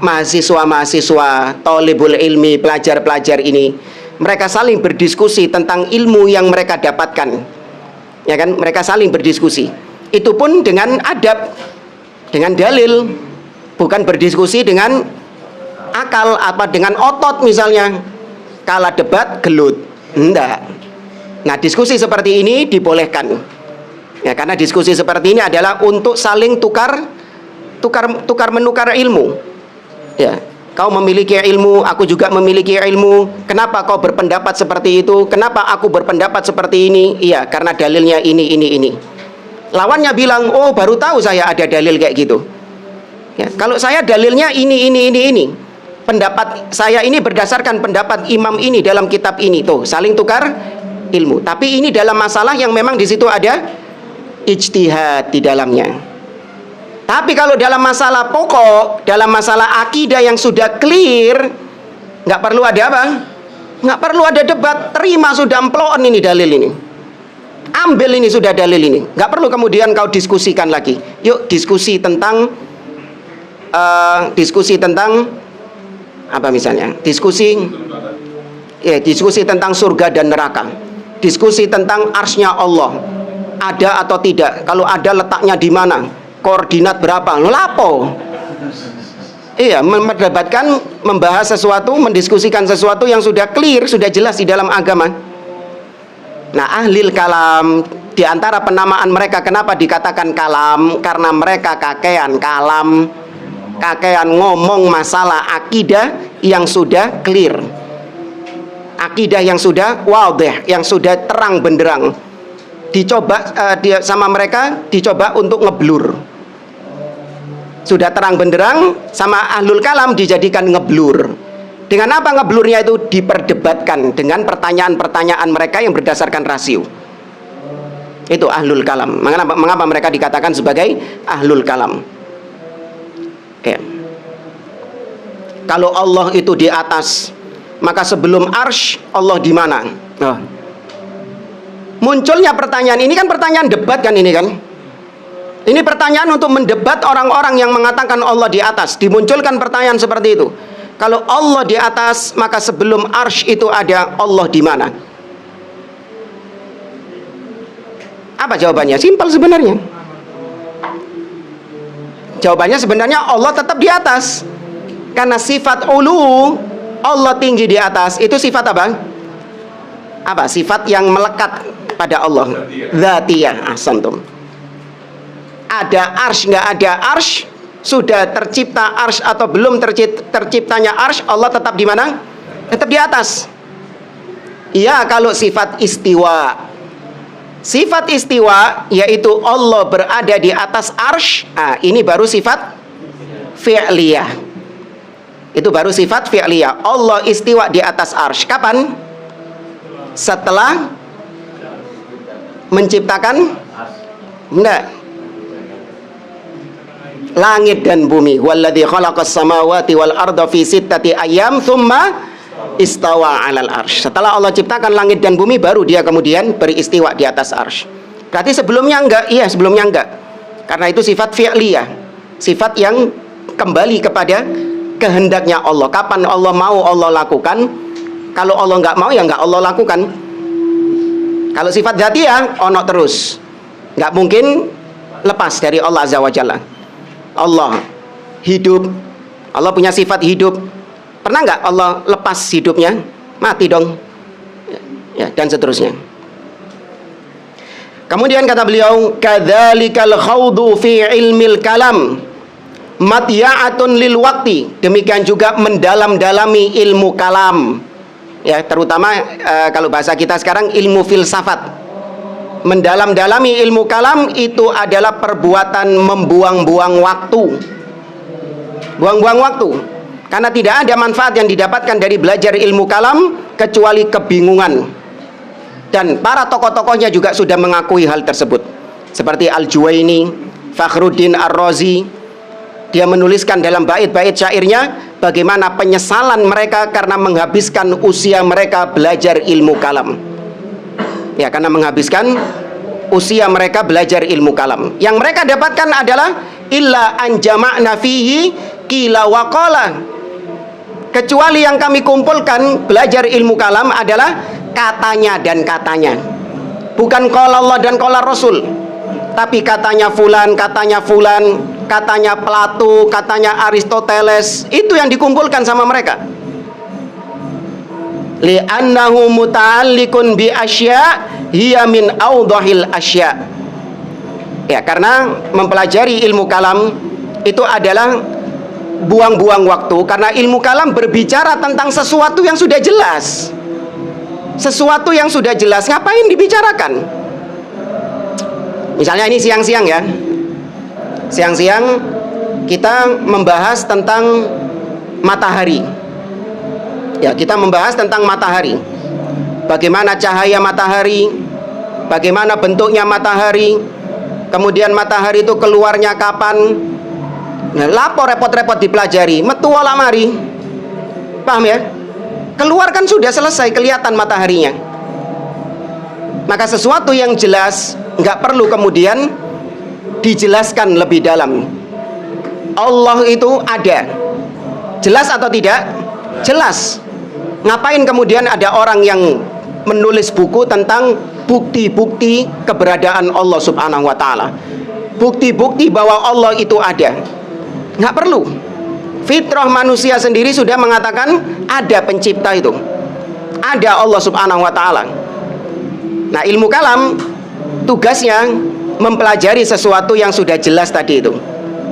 mahasiswa-mahasiswa, thalibul ilmi, pelajar-pelajar ini, mereka saling berdiskusi tentang ilmu yang mereka dapatkan. Ya kan? Mereka saling berdiskusi. Itu pun dengan adab, dengan dalil, bukan berdiskusi dengan akal apa dengan otot misalnya. Kalah debat gelut. Enggak. Nah, diskusi seperti ini dibolehkan. Ya, karena diskusi seperti ini adalah untuk saling tukar menukar ilmu. Ya, kau memiliki ilmu, aku juga memiliki ilmu. Kenapa kau berpendapat seperti itu? Kenapa aku berpendapat seperti ini? Iya, karena dalilnya ini. Lawannya bilang, oh baru tahu saya ada dalil kayak gitu. Ya, kalau saya dalilnya ini. Pendapat saya ini berdasarkan pendapat imam ini dalam kitab ini. Tuh, saling tukar ilmu. Tapi ini dalam masalah yang memang di situ ada ijtihad di dalamnya. Tapi kalau dalam masalah pokok, dalam masalah akidah yang sudah clear, nggak perlu ada apa? Nggak perlu ada debat. Terima sudah emploon ini dalil ini. Ambil ini sudah dalil ini. Nggak perlu kemudian kau diskusikan lagi. Yuk diskusi tentang apa misalnya? Diskusi tentang surga dan neraka. Diskusi tentang arsy-Nya Allah. Ada atau tidak? Kalau ada letaknya di mana? Koordinat berapa? Lapo. Iya, memperdebatkan, membahas sesuatu, mendiskusikan sesuatu yang sudah clear, sudah jelas di dalam agama. Nah, ahlil kalam di antara penamaan mereka kenapa dikatakan kalam, karena mereka kakean kalam, kakean ngomong masalah akidah yang sudah clear, akidah yang sudah wadih, yang sudah terang benderang. Dicoba sama mereka dicoba untuk ngeblur. Sudah terang benderang, sama ahlul kalam dijadikan ngeblur. Dengan apa ngeblurnya itu? Diperdebatkan dengan pertanyaan-pertanyaan mereka yang berdasarkan rasio. Itu ahlul kalam. Mengapa mereka dikatakan sebagai ahlul kalam? Ya. Kalau Allah itu di atas, maka sebelum arsy Allah di mana? Oh. Munculnya pertanyaan ini kan pertanyaan debat kan ini kan? Ini pertanyaan untuk mendebat orang-orang yang mengatakan Allah di atas. Dimunculkan pertanyaan seperti itu. Kalau Allah di atas, maka sebelum arsy itu ada Allah di mana? Apa jawabannya? Simpel sebenarnya. Jawabannya sebenarnya Allah tetap di atas. Karena sifat ulu, Allah tinggi di atas, itu sifat apa? Apa? Sifat yang melekat pada Allah. Dzatiyah. Ahsantum. Ada arsy, nggak ada arsy, sudah tercipta arsy atau belum terciptanya arsy, Allah tetap di mana? Tetap di atas. Iya, kalau sifat istiwa. Sifat istiwa yaitu Allah berada di atas arsy. Nah, ini baru sifat fi'liyah. Itu baru sifat fi'liyah. Allah istiwa di atas arsy. Kapan? Setelah menciptakan? Enggak. Langit dan bumi. Walladzi khalaqas samawati wal arda fi sittati ayyam tsumma istawa 'alal arsy. Setelah Allah ciptakan langit dan bumi, baru dia kemudian beristiwa di atas arsy. Berarti sebelumnya enggak? Iya, sebelumnya enggak. Karena itu sifat fi'liyah. Sifat yang kembali kepada kehendaknya Allah. Kapan Allah mau, Allah lakukan. Kalau Allah enggak mau, ya enggak Allah lakukan. Kalau sifat dzatiyah, ono terus. Enggak mungkin lepas dari Allah Azza wa Jalla. Allah hidup. Allah punya sifat hidup. Pernah nggak Allah lepas hidupnya? Mati dong. Ya, dan seterusnya. Kemudian kata beliau, kadzalikal khawdu fi ilmil kalam matya'atun lil waqti. Demikian juga mendalam-dalami ilmu kalam. Ya, terutama kalau bahasa kita sekarang ilmu filsafat. Mendalam-dalami ilmu kalam itu adalah perbuatan membuang-buang waktu. Buang-buang waktu. Karena tidak ada manfaat yang didapatkan dari belajar ilmu kalam kecuali kebingungan. Dan para tokoh-tokohnya juga sudah mengakui hal tersebut. Seperti Al-Juwaini, Fakhruddin Ar-Razi. Dia menuliskan dalam bait-bait syairnya bagaimana penyesalan mereka karena menghabiskan usia mereka belajar ilmu kalam. Ya, karena menghabiskan usia mereka belajar ilmu kalam. Yang mereka dapatkan adalah illa an jama'na fihi qila wa qala. Kecuali yang kami kumpulkan belajar ilmu kalam adalah katanya dan katanya. Bukan qala Allah dan qala Rasul, tapi katanya fulan, katanya Plato, katanya Aristoteles. Itu yang dikumpulkan sama mereka. Li'annahu muta'alliqun bi asya hiya min awdahil asya. Ya, karena mempelajari ilmu kalam itu adalah buang-buang waktu, karena ilmu kalam berbicara tentang sesuatu yang sudah jelas. Sesuatu yang sudah jelas, ngapain dibicarakan? Misalnya ini siang-siang ya. Siang-siang kita membahas tentang matahari. Ya, kita membahas tentang matahari. Bagaimana cahaya matahari, bagaimana bentuknya matahari, kemudian matahari itu keluarnya kapan. Nah, lapor repot-repot dipelajari, metu olah mari. Paham ya? Keluar kan sudah selesai, kelihatan mataharinya. Maka sesuatu yang jelas nggak perlu kemudian dijelaskan lebih dalam. Allah itu ada. Jelas atau tidak? Jelas. Ngapain kemudian ada orang yang menulis buku tentang bukti-bukti keberadaan Allah Subhanahu wa Ta'ala, bukti-bukti bahwa Allah itu ada? Nggak perlu. Fitrah manusia sendiri sudah mengatakan ada pencipta itu, ada Allah Subhanahu wa Ta'ala. Nah, ilmu kalam tugasnya mempelajari sesuatu yang sudah jelas tadi itu,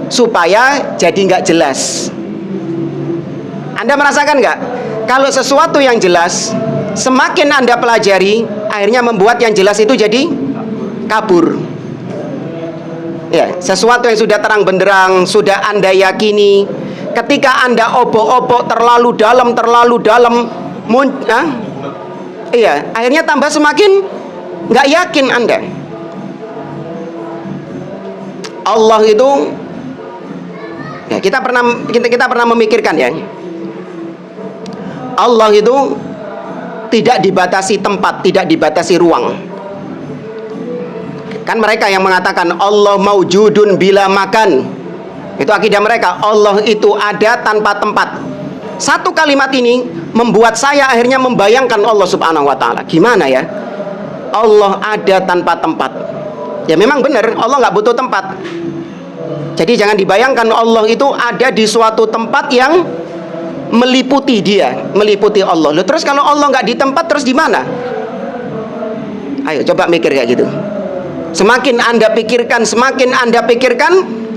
supaya jadi nggak jelas. Anda merasakan nggak? Kalau sesuatu yang jelas, semakin Anda pelajari, akhirnya membuat yang jelas itu jadi kabur. Ya, sesuatu yang sudah terang benderang, sudah Anda yakini, ketika Anda obok-obok terlalu dalam, akhirnya tambah semakin nggak yakin Anda. Allah itu, ya, kita pernah memikirkan ya, Allah itu tidak dibatasi tempat, tidak dibatasi ruang. Kan mereka yang mengatakan Allah maujudun bila makan, itu akidah mereka, Allah itu ada tanpa tempat. Satu kalimat ini membuat saya akhirnya membayangkan Allah subhanahu wa ta'ala. Gimana ya? Allah ada tanpa tempat. Ya memang benar, Allah nggak butuh tempat. Jadi jangan dibayangkan Allah itu ada di suatu tempat yang meliputi dia, meliputi Allah. Loh, terus kalau Allah nggak di tempat, terus di mana? Ayo coba mikir kayak gitu. Semakin Anda pikirkan,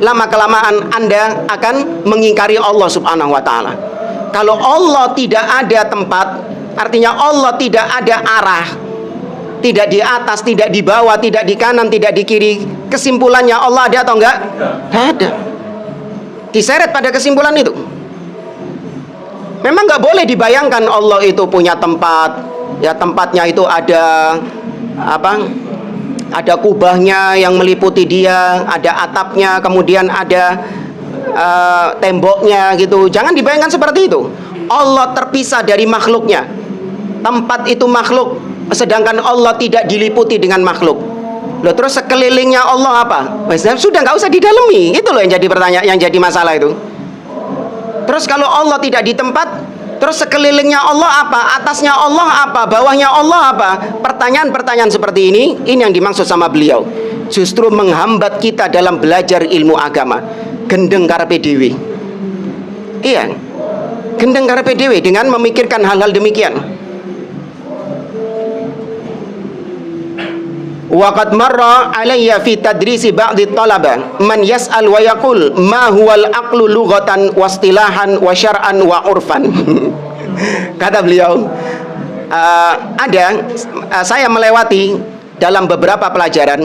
lama kelamaan Anda akan mengingkari Allah subhanahu wa ta'ala. Kalau Allah tidak ada tempat, artinya Allah tidak ada arah, tidak di atas, tidak di bawah, tidak di kanan, tidak di kiri. Kesimpulannya Allah ada atau enggak? Ada. Diseret pada kesimpulan itu. Memang nggak boleh dibayangkan Allah itu punya tempat, ya tempatnya itu ada apa? Ada kubahnya yang meliputi dia, ada atapnya, kemudian ada temboknya gitu. Jangan dibayangkan seperti itu. Allah terpisah dari makhluknya. Tempat itu makhluk, sedangkan Allah tidak diliputi dengan makhluk. Loh, terus sekelilingnya Allah apa? Sudah nggak usah didalami. Itu loh yang jadi pertanyaan, yang jadi masalah itu. Terus kalau Allah tidak di tempat, terus sekelilingnya Allah apa? Atasnya Allah apa? Bawahnya Allah apa? Pertanyaan-pertanyaan seperti ini yang dimaksud sama beliau. Justru menghambat kita dalam belajar ilmu agama. Gendeng karepe dhewe. Iya. Gendeng karepe dhewe dengan memikirkan hal-hal demikian. Waqad marra alayya fi tadrisi ba'di talaba man yas'al wa yaqul ma huwal aqlu lughatan wastilahan wa syar'an wa urfan. Kata beliau, saya melewati dalam beberapa pelajaran,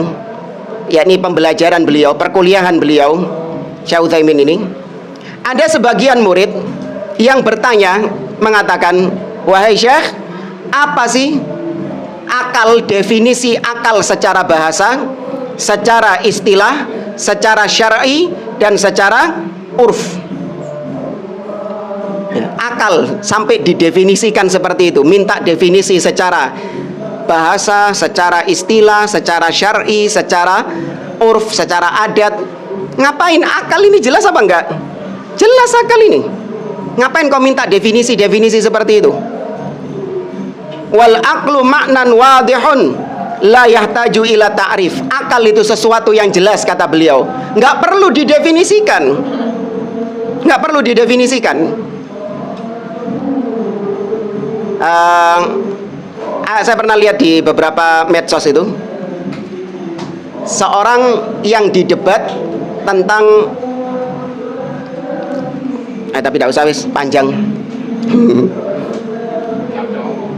yakni pembelajaran beliau, perkuliahan beliau Syekh Utsaimin ini, ada sebagian murid yang bertanya, mengatakan, wahai Syekh, apa sih akal, definisi akal secara bahasa, secara istilah, secara syar'i, dan secara urf? Akal sampai didefinisikan seperti itu, minta definisi secara bahasa, secara istilah, secara syar'i, secara urf, secara adat. Ngapain akal ini? Jelas apa enggak? Jelas akal ini. Ngapain kau minta definisi-definisi seperti itu? Wal aqlu ma'nan wadihun la yahtaju ila ta'rif. Akal itu sesuatu yang jelas, kata beliau, nggak perlu didefinisikan. Nggak perlu didefinisikan. Saya pernah lihat di beberapa medsos itu, seorang yang didebat tentang tapi tidak usah, wis panjang.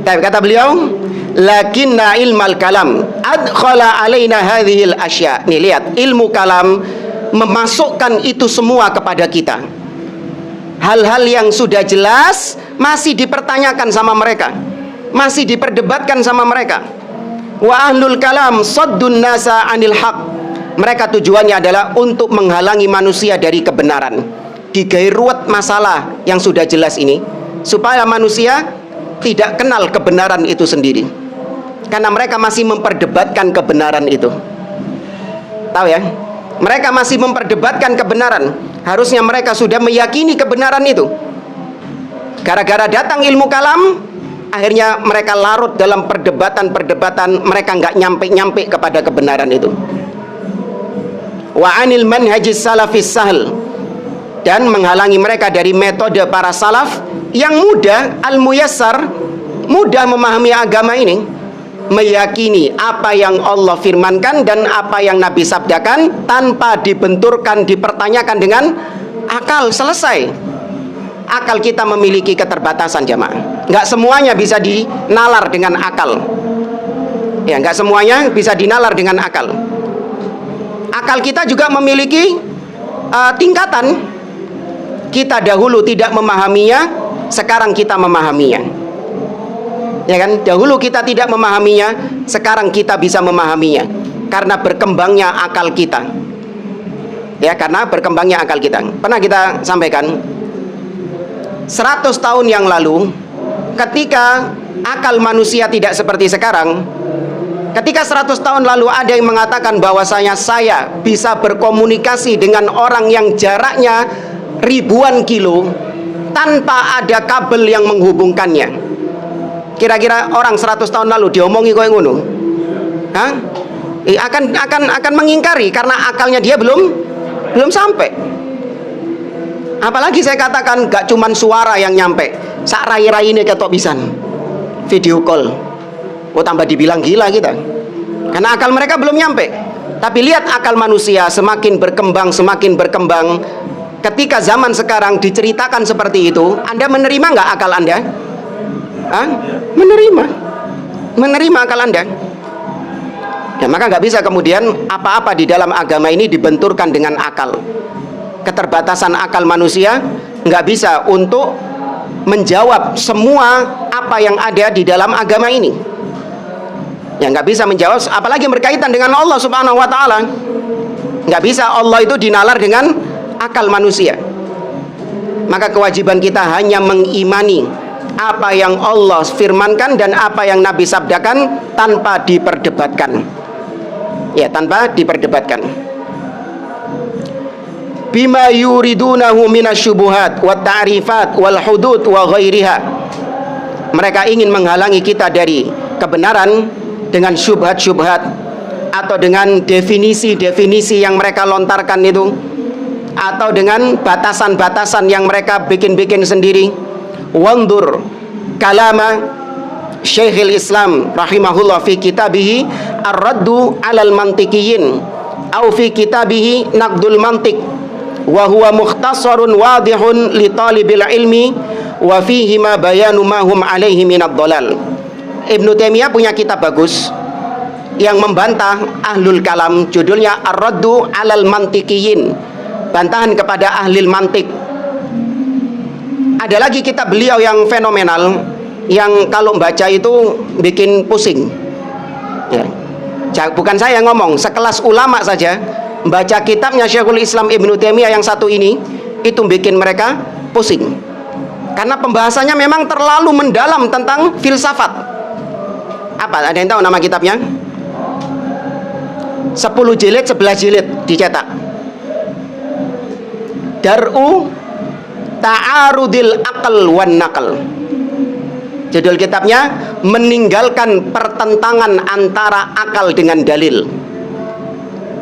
Tapi kata beliau, lakinna ilmal kalam adkhala alaina hadhil asya. Nih lihat, ilmu kalam memasukkan itu semua kepada kita. Hal-hal yang sudah jelas masih dipertanyakan sama mereka, masih diperdebatkan sama mereka. Wa ahlul kalam saddun nasa anil haq. Mereka tujuannya adalah untuk menghalangi manusia dari kebenaran. Digai ruwet masalah yang sudah jelas ini, supaya manusia tidak kenal kebenaran itu sendiri, karena mereka masih memperdebatkan kebenaran itu. Tahu ya, mereka masih memperdebatkan kebenaran. Harusnya mereka sudah meyakini kebenaran itu. Gara-gara datang ilmu kalam, akhirnya mereka larut dalam perdebatan-perdebatan. Mereka nggak nyampe-nyampe kepada kebenaran itu. Wa anil manhajis salafis sahl, dan menghalangi mereka dari metode para salaf yang mudah, al-muyassar, mudah memahami agama ini. meyakini apa yang Allah firmankan dan apa yang Nabi sabdakan tanpa dibenturkan, dipertanyakan dengan akal. Selesai. Akal kita memiliki keterbatasan, jamaah. Nggak semuanya bisa dinalar dengan akal. Ya, nggak semuanya bisa dinalar dengan akal. Akal kita juga memiliki tingkatan. Kita dahulu tidak memahaminya, sekarang kita memahaminya. Ya kan? Dahulu kita tidak memahaminya, sekarang kita bisa memahaminya karena berkembangnya akal kita. Ya, karena berkembangnya akal kita. Pernah kita sampaikan 100 tahun yang lalu, ketika akal manusia tidak seperti sekarang, ketika 100 tahun lalu ada yang mengatakan bahwasanya saya bisa berkomunikasi dengan orang yang jaraknya ribuan kilo tanpa ada kabel yang menghubungkannya. Kira-kira orang 100 tahun lalu diomongi kowe ngono? Hah? Akan mengingkari karena akalnya dia belum sampai. Apalagi saya katakan gak cuman suara yang nyampe, sak rai-raine ketok pisan. Video call. Oh, tambah dibilang gila kita. Karena akal mereka belum nyampe. Tapi lihat akal manusia semakin berkembang. Ketika zaman sekarang diceritakan seperti itu, Anda menerima nggak akal Anda? Hah? Menerima akal Anda. Ya, maka nggak bisa kemudian apa-apa di dalam agama ini dibenturkan dengan akal. Keterbatasan akal manusia nggak bisa untuk menjawab semua apa yang ada di dalam agama ini. Ya, nggak bisa menjawab, apalagi berkaitan dengan Allah Subhanahu Wa Taala. Nggak bisa Allah itu dinalar dengan akal manusia. Maka kewajiban kita hanya mengimani apa yang Allah firmankan dan apa yang Nabi sabdakan tanpa diperdebatkan. Ya, tanpa diperdebatkan. Bima yuridunahu minasyubuhat wat ta'rifat wal hudud wa ghairiha. Mereka ingin menghalangi kita dari kebenaran dengan syubhat-syubhat atau dengan definisi-definisi yang mereka lontarkan itu, atau dengan batasan-batasan yang mereka bikin-bikin sendiri. Wandur kalama Syekhul Islam rahimahullah fi kitabihi Ar-Raddu 'alal Mantiqiyin au fi kitabihi Naqdul Mantiq wa huwa mukhtasarun wadihun li talibil ilmi wa fihi ma bayanu ma hum alaihi minad dhalal. Ibnu Taimiyah punya kitab bagus yang membantah ahlul kalam, judulnya Ar-Raddu 'alal Mantiqiyin, bantahan kepada ahlil mantik. Ada lagi kitab beliau yang fenomenal, yang kalau baca itu bikin pusing. Ya. Bukan saya yang ngomong, sekelas ulama saja baca kitabnya Syekhul Islam Ibnu Taimiyah yang satu ini, itu bikin mereka pusing. Karena pembahasannya memang terlalu mendalam tentang filsafat. Apa? Ada yang tahu nama kitabnya? 10 jilid, 11 jilid dicetak. Dar'u Ta'arudil Aql wan Naql. Judul kitabnya meninggalkan pertentangan antara akal dengan dalil.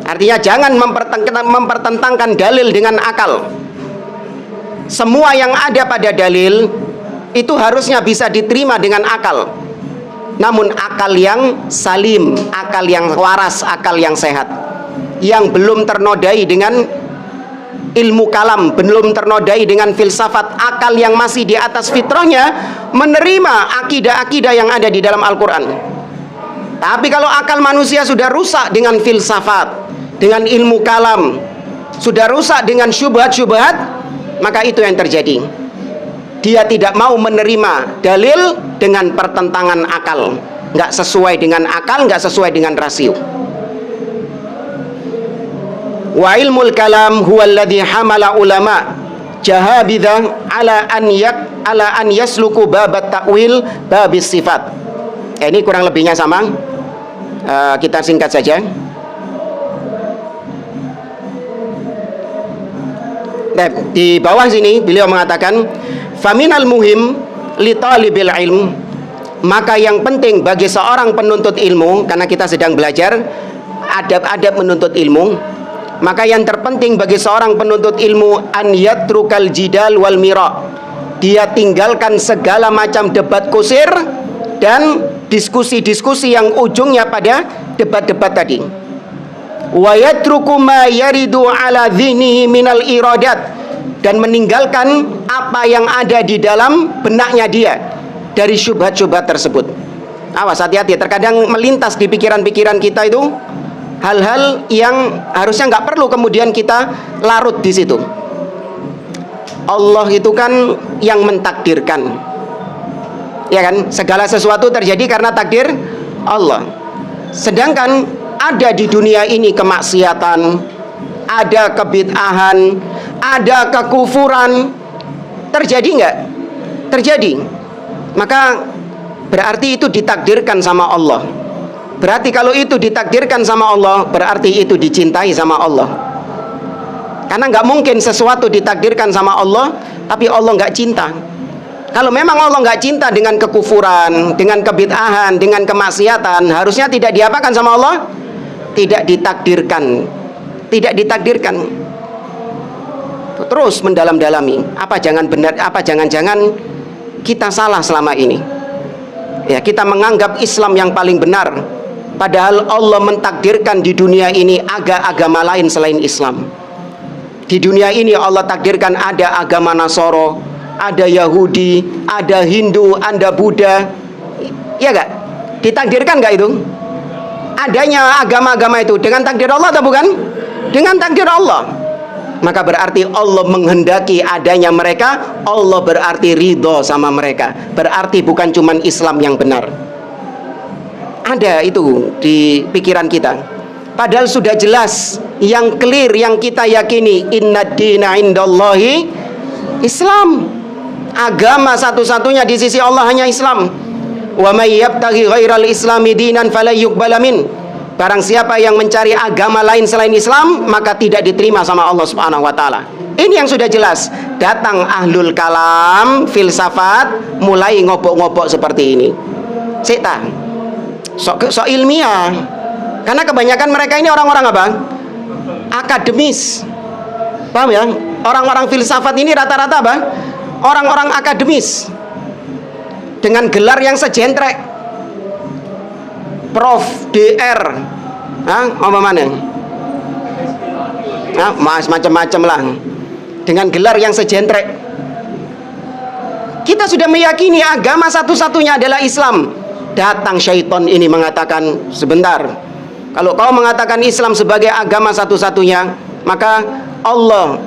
Artinya jangan mempertentangkan dalil dengan akal. Semua yang ada pada dalil itu harusnya bisa diterima dengan akal. Namun akal yang salim, akal yang waras, akal yang sehat, yang belum ternodai dengan ilmu kalam, belum ternodai dengan filsafat, akal yang masih di atas fitrahnya, menerima akidah-akidah yang ada di dalam Al-Quran. Tapi kalau akal manusia sudah rusak dengan filsafat, dengan ilmu kalam, sudah rusak dengan syubhat-syubhat, maka itu yang terjadi. Dia tidak mau menerima dalil dengan pertentangan akal, nggak sesuai dengan akal, nggak sesuai dengan rasio. Wa ilmul kalam huwa alladhi hamala ulama jahabidha ala an yasluku babat ta'wil babis sifat. Ini kurang lebihnya sama. Kita singkat saja. Nah, di bawah sini beliau mengatakan faminal muhim li talibil ilm, maka yang penting bagi seorang penuntut ilmu, karena kita sedang belajar adab-adab menuntut ilmu, maka yang terpenting bagi seorang penuntut ilmu an yatrukal jidal wal mira, dia tinggalkan segala macam debat kusir dan diskusi-diskusi yang ujungnya pada debat-debat tadi. Wa yatruku ma yaridu ala dhinihi minal iradat, dan meninggalkan apa yang ada di dalam benaknya dia dari syubhat-syubhat tersebut. Awas, hati-hati, terkadang melintas di pikiran-pikiran kita itu hal-hal yang harusnya nggak perlu kemudian kita larut di situ. Allah itu kan yang mentakdirkan, ya kan? Segala sesuatu terjadi karena takdir Allah. Sedangkan ada di dunia ini kemaksiatan, ada kebid'ahan, ada kekufuran. Terjadi nggak? Terjadi. Maka berarti itu ditakdirkan sama Allah. Berarti kalau itu ditakdirkan sama Allah, berarti itu dicintai sama Allah. Karena nggak mungkin sesuatu ditakdirkan sama Allah tapi Allah nggak cinta. Kalau memang Allah nggak cinta dengan kekufuran, dengan kebid'ahan, dengan kemaksiatan, harusnya tidak diapakan sama Allah? Tidak ditakdirkan. Tidak ditakdirkan. Terus mendalam-dalami, apa jangan-jangan kita salah selama ini. Ya, kita menganggap Islam yang paling benar, padahal Allah mentakdirkan di dunia ini agama lain selain Islam. Di dunia ini Allah takdirkan ada agama Nasoro, ada Yahudi, ada Hindu, ada Buddha. Ya gak? Ditakdirkan gak itu? Adanya agama-agama itu dengan takdir Allah atau bukan? Dengan takdir Allah. Maka berarti Allah menghendaki adanya mereka, Allah berarti ridho sama mereka. Berarti bukan cuman Islam yang benar. Ada itu di pikiran kita. Padahal sudah jelas, yang clear, yang kita yakini, inna dina indallahi Islam. Agama satu-satunya di sisi Allah hanya Islam. Wa may yabtaghi ghairal islami dinan fala yuqbala min. Barang siapa yang mencari agama lain selain Islam, maka tidak diterima sama Allah Subhanahu wa taala. Ini yang sudah jelas. Datang ahlul kalam, filsafat, mulai ngopok-ngopok seperti ini. Sita. So ilmiah. Karena kebanyakan mereka ini orang-orang apa? Akademis. Paham ya? Orang-orang filsafat ini rata-rata apa? Orang-orang akademis. Dengan gelar yang sejentrek. Prof, DR, apa mana? Macam-macam lah. Dengan gelar yang sejentrek. Kita sudah meyakini agama satu-satunya adalah Islam. Datang syaitan ini mengatakan, sebentar, kalau kau mengatakan Islam sebagai agama satu-satunya, maka Allah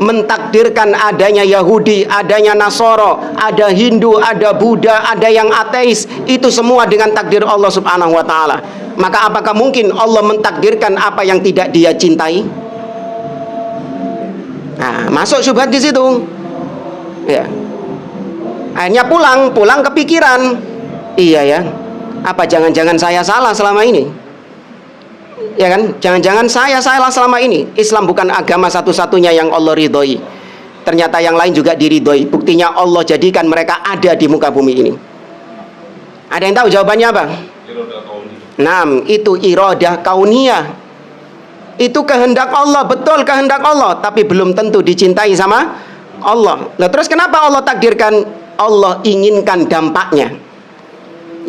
mentakdirkan adanya Yahudi, adanya Nasoro, ada Hindu, ada Buddha, ada yang ateis. Itu semua dengan takdir Allah Subhanahu wa taala. Maka apakah mungkin Allah mentakdirkan apa yang tidak Dia cintai? Nah, masuk syubhat di situ. Ya. Akhirnya pulang kepikiran. Iya ya. Apa jangan-jangan saya salah selama ini? Ya kan? Jangan-jangan saya salah selama ini. Islam bukan agama satu-satunya yang Allah ridhoi. Ternyata yang lain juga diridhoi. Buktinya Allah jadikan mereka ada di muka bumi ini. Ada yang tahu jawabannya apa? Nah, itu iradah kauniyah. Itu kehendak Allah, betul kehendak Allah, tapi belum tentu dicintai sama Allah. Nah, terus kenapa Allah takdirkan? Allah inginkan dampaknya.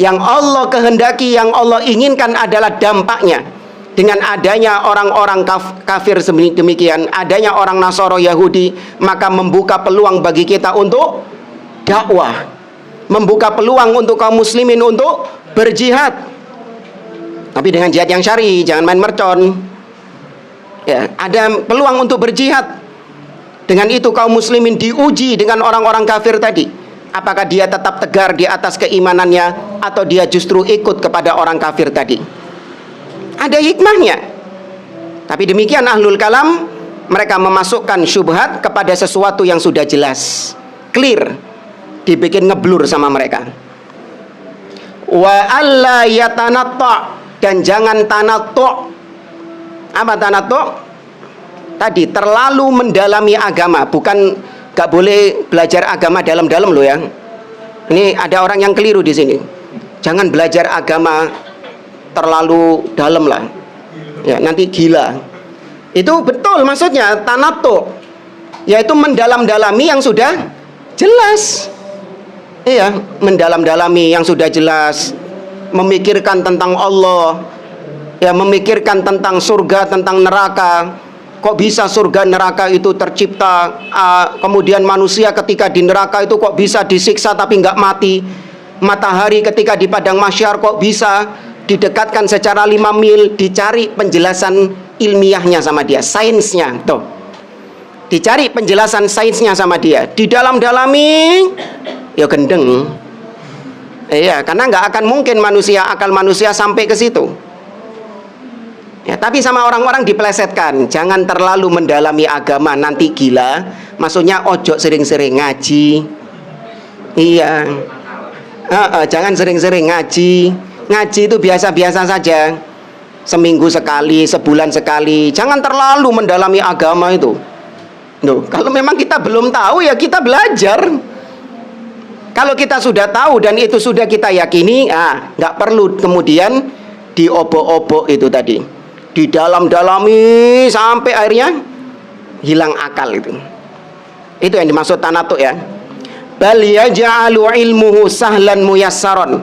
Yang Allah kehendaki, yang Allah inginkan adalah dampaknya. Dengan adanya orang-orang kafir demikian, adanya orang Nasoro, Yahudi, maka membuka peluang bagi kita untuk dakwah, membuka peluang untuk kaum muslimin untuk berjihad, tapi dengan jihad yang syar'i, jangan main mercon. Ya, ada peluang untuk berjihad. Dengan itu kaum muslimin diuji dengan orang-orang kafir tadi. Apakah dia tetap tegar di atas keimanannya, atau dia justru ikut kepada orang kafir tadi. Ada hikmahnya. Tapi demikian ahlul kalam, mereka memasukkan syubhat kepada sesuatu yang sudah jelas, clear, dibikin ngeblur sama mereka. Wa alla yatanatta, dan jangan tanattu. Apa tanattu? Tadi terlalu mendalami agama. Bukan gak boleh belajar agama dalam-dalam loh ya. Ini ada orang yang keliru di sini. Jangan belajar agama terlalu dalam lah, ya nanti gila. Itu betul maksudnya tanattu, yaitu mendalam-dalami yang sudah jelas. Iya, mendalam-dalami yang sudah jelas. memikirkan tentang Allah, ya, memikirkan tentang surga, tentang neraka. Kok bisa surga neraka itu tercipta, kemudian manusia ketika di neraka itu kok bisa disiksa tapi nggak mati. Matahari ketika di padang mahsyar kok bisa didekatkan secara 5 mil. Dicari penjelasan ilmiahnya sama dia, sainsnya tuh. Dicari penjelasan sainsnya sama dia, di dalam-dalami ya gendeng. Iya, karena nggak akan mungkin akal manusia sampai ke situ. Ya, tapi sama orang-orang dipelesetkan, jangan terlalu mendalami agama nanti gila. Maksudnya ojo sering-sering ngaji. Iya. Jangan sering-sering ngaji. Ngaji itu biasa-biasa saja. Seminggu sekali, sebulan sekali. Jangan terlalu mendalami agama itu. Loh, kalau memang kita belum tahu ya kita belajar. Kalau kita sudah tahu dan itu sudah kita yakini, nggak perlu kemudian diobok-obok itu tadi, di dalam-dalami sampai akhirnya hilang akal itu. Itu yang dimaksud tanatuk ya. Bal yaj'alu ilmuhu sahlan muyassaron.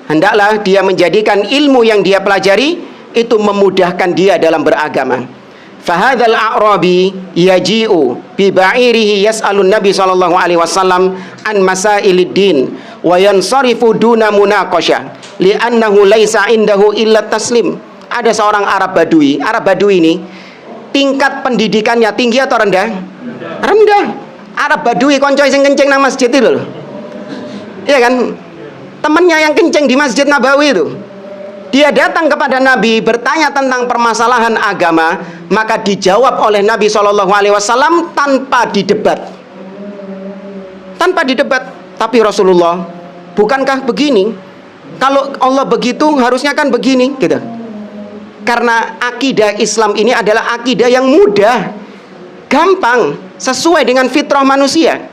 Hendaklah dia menjadikan ilmu yang dia pelajari itu memudahkan dia dalam beragama. Fahadzal a'rabi yaji'u bi ba'irihi yas'alun nabi sallallahu alaihi wasallam an masailid din wa yansarifu duna munaqashah li'annahu laisa indahu illa taslim. Ada seorang Arab Badui. Arab Badui ini tingkat pendidikannya tinggi atau rendah? Rendah. Arab Badui koncoy sing kenceng nang masjid itu loh. Iya kan? Temannya yang kenceng di Masjid Nabawi itu. Dia datang kepada Nabi bertanya tentang permasalahan agama, maka dijawab oleh Nabi SAW tanpa didebat. Tanpa didebat. Tapi Rasulullah, bukankah begini? Kalau Allah begitu, harusnya kan begini, gitu. Karena akidah Islam ini adalah akidah yang mudah, gampang, sesuai dengan fitrah manusia.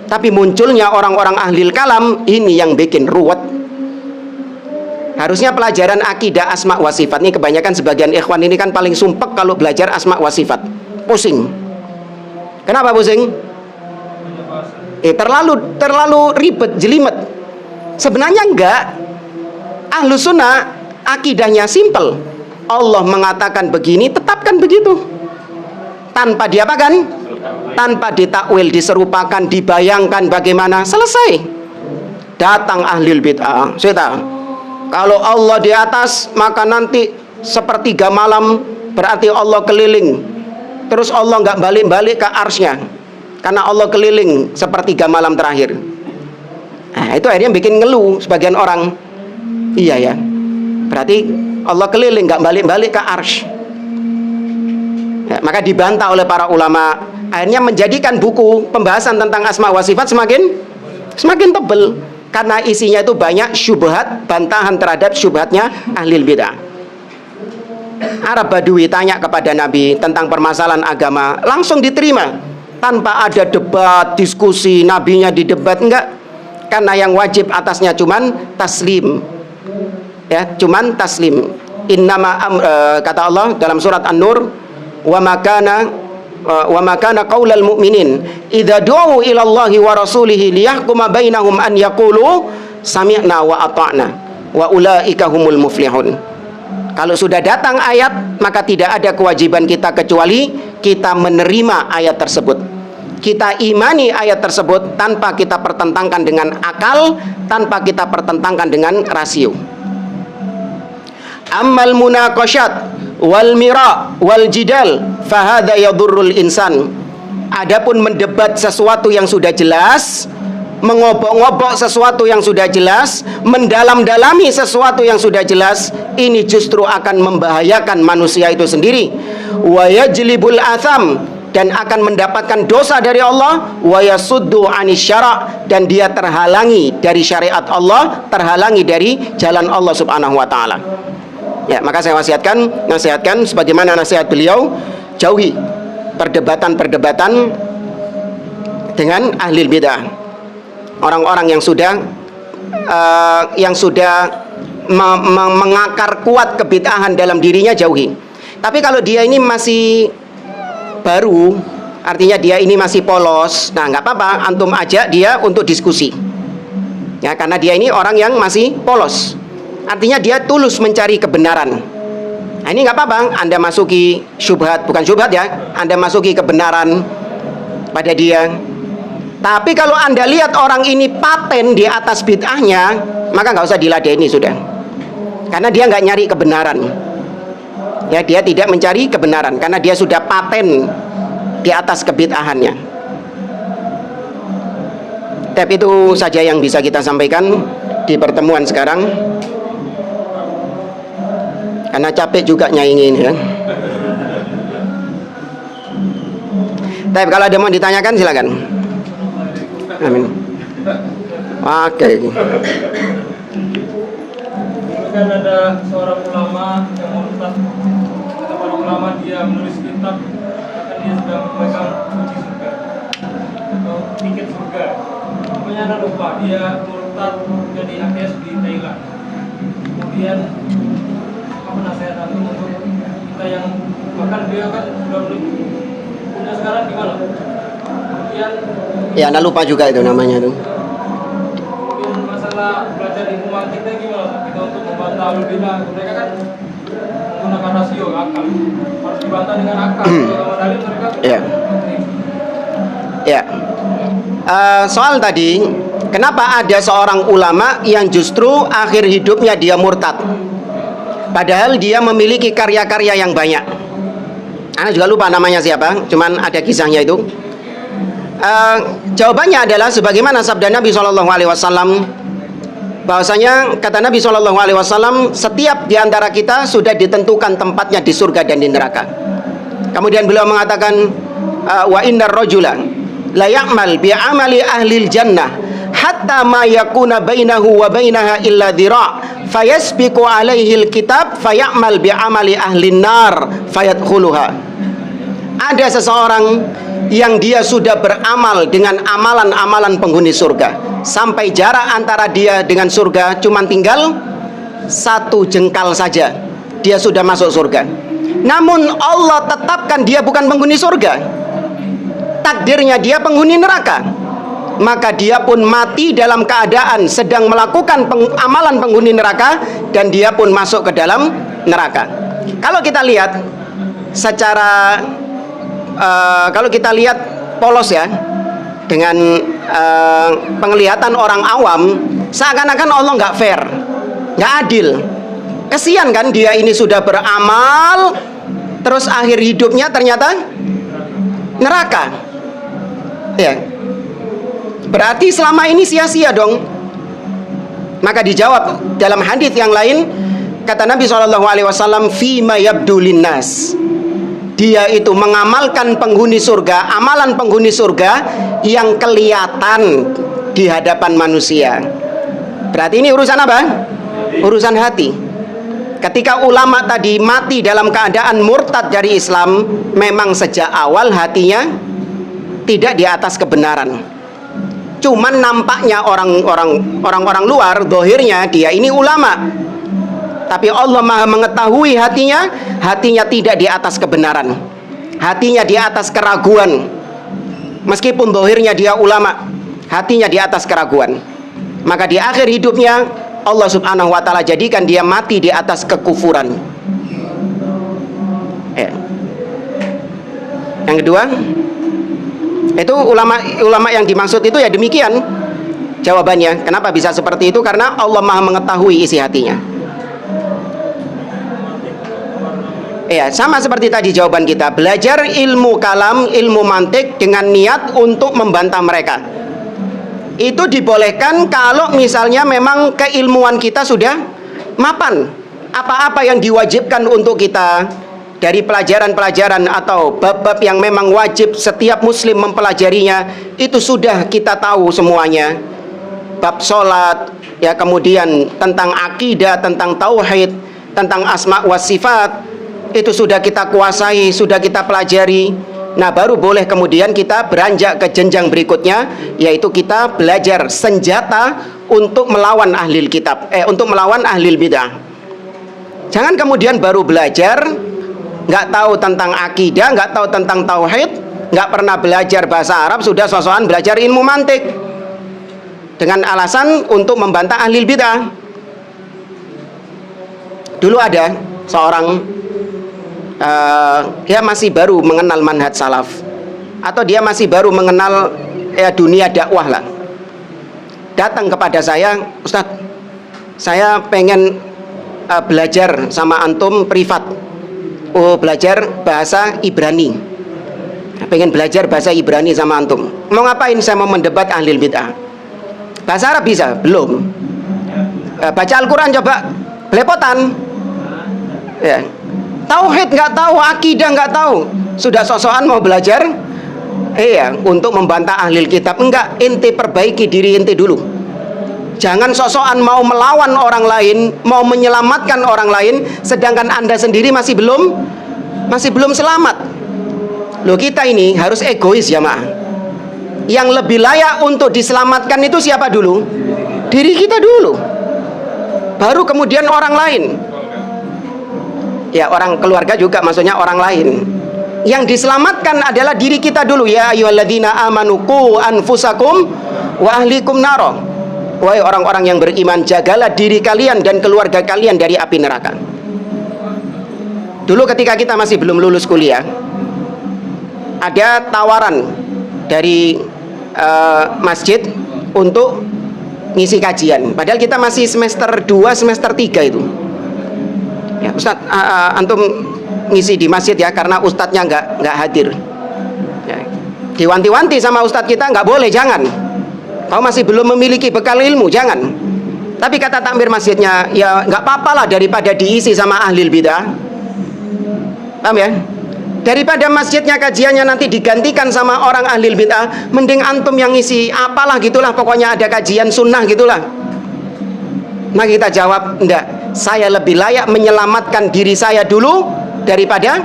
Tapi munculnya orang-orang ahlil kalam ini yang bikin ruwet. Harusnya pelajaran akidah asma wa sifat ini kebanyakan sebagian ikhwan ini kan paling sumpek kalau belajar asma wa sifat. Pusing. Kenapa pusing? Terlalu ribet, jelimet. Sebenarnya enggak. Ahlus sunnah akidahnya simple. Allah mengatakan begini, tetapkan begitu. Tanpa diapakan? Tanpa ditakwil, diserupakan, dibayangkan bagaimana, selesai. Datang ahlul bid'ah. Kalau Allah di atas, maka nanti sepertiga malam berarti Allah keliling. Terus Allah nggak balik-balik ke arsy-Nya, karena Allah keliling sepertiga malam terakhir. Itu akhirnya bikin ngeluh sebagian orang. Iya ya, berarti Allah keliling nggak balik-balik ke arsy. Maka dibantah oleh para ulama. Akhirnya menjadikan buku pembahasan tentang asma wa sifat semakin tebal. Karena isinya itu banyak syubhat, bantahan terhadap syubhatnya ahlil bid'ah. Arab Badui tanya kepada Nabi tentang permasalahan agama, langsung diterima tanpa ada debat, diskusi. Nabinya didebat enggak, karena yang wajib atasnya cuman taslim. Ya, cuman taslim. Kata Allah dalam surat An-Nur, wa makana qaulal mu'minin idza du'u ila Allahi wa rasulihi liyahkuma bainahum an yaqulu sami'na wa ata'na wa ulaika humul muflihun. Kalau sudah datang ayat, maka tidak ada kewajiban kita kecuali kita menerima ayat tersebut. Kita imani ayat tersebut tanpa kita pertentangkan dengan akal, tanpa kita pertentangkan dengan rasio. Ammal munaqashat wal mira wal jidal fahadha yadurrul insan. Adapun mendebat sesuatu yang sudah jelas, mengobok-ngobok sesuatu yang sudah jelas, mendalam-dalami sesuatu yang sudah jelas, ini justru akan membahayakan manusia itu sendiri. Wa yajlibul atham, dan akan mendapatkan dosa dari Allah. Wa yasuddu anis syara', dan dia terhalangi dari syariat Allah, terhalangi dari jalan Allah Subhanahu wa taala. Ya, maka saya nasihatkan sebagaimana nasihat beliau, jauhi perdebatan-perdebatan dengan ahli bidah. Orang-orang yang sudah mengakar kuat kebid'ahan dalam dirinya, jauhi. Tapi kalau dia ini masih baru, artinya dia ini masih polos, nah nggak apa-apa, antum ajak dia untuk diskusi. Ya, karena dia ini orang yang masih polos. Artinya dia tulus mencari kebenaran. Nah, ini nggak apa-apa, Anda masuki syubhat, bukan syubhat ya, Anda masuki kebenaran pada dia. Tapi kalau Anda lihat orang ini paten di atas bid'ahnya, maka nggak usah diladeni sudah. Karena dia nggak nyari kebenaran. Ya, dia tidak mencari kebenaran karena dia sudah paten di atas kebid'ahannya. Tapi itu saja yang bisa kita sampaikan di pertemuan sekarang. Karena capek juga nyaingin ya. Tapi kalau ada mau ditanyakan silakan. Amin. Oke. Kan ada seorang ulama yang murtad. Kata para ulama dia menulis kitab akan dia sedang memegang kunci surga atau tiket surga. Pokoknya anda lupa dia murtad jadi AKS di Thailand. Kemudian apa nasihat anda untuk kita yang bahkan dia kan sudah punya sekarang gimana? Kemudian Ya, anda lupa juga itu namanya tuh. kemudian masalah belajar ilmu mantiknya gimana? Kita untuk membantah al-bidah, mereka kan menggunakan rasio akal, harus dibantah dengan akal. Kalau dalil mereka Iya. Ya. Soal tadi, kenapa ada seorang ulama yang justru akhir hidupnya dia murtad, padahal dia memiliki karya-karya yang banyak. Anda juga lupa namanya siapa, cuman ada kisahnya itu. Jawabannya adalah sebagaimana sabda Nabi SAW, bahwasanya kata Nabi SAW, setiap di antara kita sudah ditentukan tempatnya di surga dan di neraka. Kemudian beliau mengatakan, wa innar rajula la ya'mal bi amali ahlil jannah hatta ma yakuna bainahu wa bainaha illa dhira' fayasbiqu alaihi alkitab fayamal bi amali ahlin nar fayadkhuluha. Ada seseorang yang dia sudah beramal dengan amalan-amalan penghuni surga sampai jarak antara dia dengan surga cuma tinggal 1 jengkal saja, dia sudah masuk surga. Namun Allah tetapkan dia bukan penghuni surga, takdirnya dia penghuni neraka. Maka dia pun mati dalam keadaan sedang melakukan amalan penghuni neraka, dan dia pun masuk ke dalam neraka. Kalau kita lihat secara kalau kita lihat polos ya, dengan penglihatan orang awam, seakan-akan Allah nggak fair, nggak adil. Kesian kan, dia ini sudah beramal, terus akhir hidupnya ternyata neraka. Ya, berarti selama ini sia-sia dong. Maka dijawab dalam hadis yang lain, kata Nabi SAW, fima yabdu linnas, dia itu mengamalkan penghuni surga, amalan penghuni surga yang kelihatan di hadapan manusia. Berarti ini urusan apa? Urusan hati. Ketika ulama tadi mati dalam keadaan murtad dari Islam, memang sejak awal hatinya tidak di atas kebenaran. Cuman nampaknya orang-orang luar, dohirnya dia ini ulama, tapi Allah Maha mengetahui hatinya tidak di atas kebenaran, hatinya di atas keraguan. Meskipun dohirnya dia ulama, hatinya di atas keraguan. Maka di akhir hidupnya Allah Subhanahu wa ta'ala jadikan dia mati di atas kekufuran. Yang kedua, itu ulama yang dimaksud itu ya demikian jawabannya. Kenapa bisa seperti itu? Karena Allah Maha mengetahui isi hatinya. Ya, sama seperti tadi jawaban kita, belajar ilmu kalam, ilmu mantik dengan niat untuk membantah mereka. Itu dibolehkan kalau misalnya memang keilmuan kita sudah mapan. Apa-apa yang diwajibkan untuk kita dari pelajaran-pelajaran atau bab-bab yang memang wajib setiap muslim mempelajarinya, itu sudah kita tahu semuanya. Bab sholat, ya, kemudian tentang akidah, tentang tauhid, tentang asma wa sifat, itu sudah kita kuasai, sudah kita pelajari. Nah, baru boleh kemudian kita beranjak ke jenjang berikutnya, yaitu kita belajar senjata untuk melawan ahlil kitab, untuk melawan ahlil bidah. Jangan kemudian baru belajar, nggak tahu tentang akidah, nggak tahu tentang tauhid, nggak pernah belajar bahasa Arab, sudah sosokan belajar ilmu mantik. dengan alasan untuk membantah ahli bid'ah. Dulu ada seorang dia masih baru mengenal manhaj salaf, atau dia masih baru mengenal dunia dakwah lah. Datang kepada saya, Ustaz, saya pengen belajar sama antum privat. Belajar bahasa Ibrani. Pengen belajar bahasa Ibrani sama antum. Mau ngapain? Saya mau mendebat ahli bid'ah. Bahasa Arab bisa? Belum. Baca Al-Quran coba, belepotan. Ya. Tauhid nggak tahu, akidah nggak tahu, sudah sok-sokan mau belajar untuk membantah ahli kitab. Enggak, ente perbaiki diri ente dulu. Jangan sok-sokan mau melawan orang lain, mau menyelamatkan orang lain, sedangkan anda sendiri masih belum selamat. Loh, kita ini harus egois ya, jamaah. Yang lebih layak untuk diselamatkan itu siapa dulu? Diri kita dulu, baru kemudian orang lain. Ya, orang keluarga juga, maksudnya orang lain. Yang diselamatkan adalah diri kita dulu. Ya ayyuhalladzina amanu qu anfusakum wa ahlikum naro. Wahai orang-orang yang beriman, jagalah diri kalian dan keluarga kalian dari api neraka. Dulu ketika kita masih belum lulus kuliah, ada tawaran dari masjid untuk ngisi kajian. Padahal kita masih semester 2, semester 3 itu. Ya, Ustaz, antum ngisi di masjid ya, karena ustadznya nggak hadir. Ya. Diwanti-wanti sama ustadz kita, nggak boleh, jangan. Kau masih belum memiliki bekal ilmu, jangan. Tapi kata takmir masjidnya, ya nggak apa-apa lah daripada diisi sama ahli bidah. Paham ya? Daripada masjidnya kajiannya nanti digantikan sama orang ahli bidah, mending antum yang ngisi, apalah gitulah, pokoknya ada kajian sunnah gitulah. Nah, kita jawab, enggak, saya lebih layak menyelamatkan diri saya dulu daripada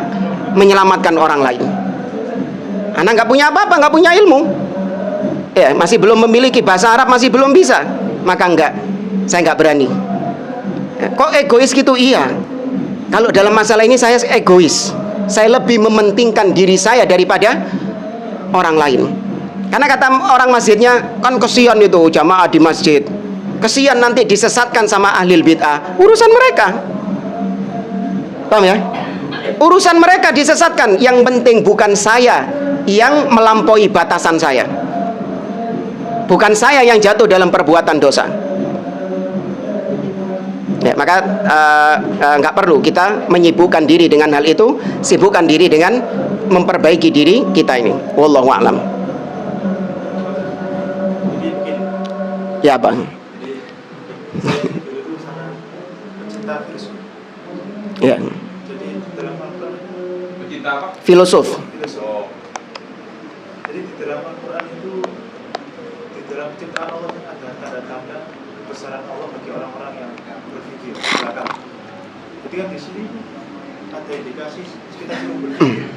menyelamatkan orang lain. Anak nggak punya apa-apa, nggak punya ilmu, ya, masih belum memiliki bahasa Arab, masih belum bisa, maka enggak, saya nggak berani. Kok egois gitu? Iya, kalau dalam masalah ini saya egois, saya lebih mementingkan diri saya daripada orang lain. Karena kata orang masjidnya, kan kesian itu jamaah di masjid, kesian nanti disesatkan sama ahli bid'ah. Urusan mereka, paham ya? Urusan mereka disesatkan. Yang penting bukan saya yang melampaui batasan saya, bukan saya yang jatuh dalam perbuatan dosa. Ya, maka nggak perlu kita menyibukkan diri dengan hal itu. Sibukkan diri dengan memperbaiki diri kita ini. Wallahu a'lam. Ya, Bang. Ya. Jadi dalam Al-Quran Pecinta apa? Filosof. Jadi di dalam Al-Quran itu, di dalam ciptaan Allah ada tanda-tanda kebesaran Allah bagi orang-orang yang berpikir belakang. Jadi kan di sini ada indikasi kita suruh berpikir.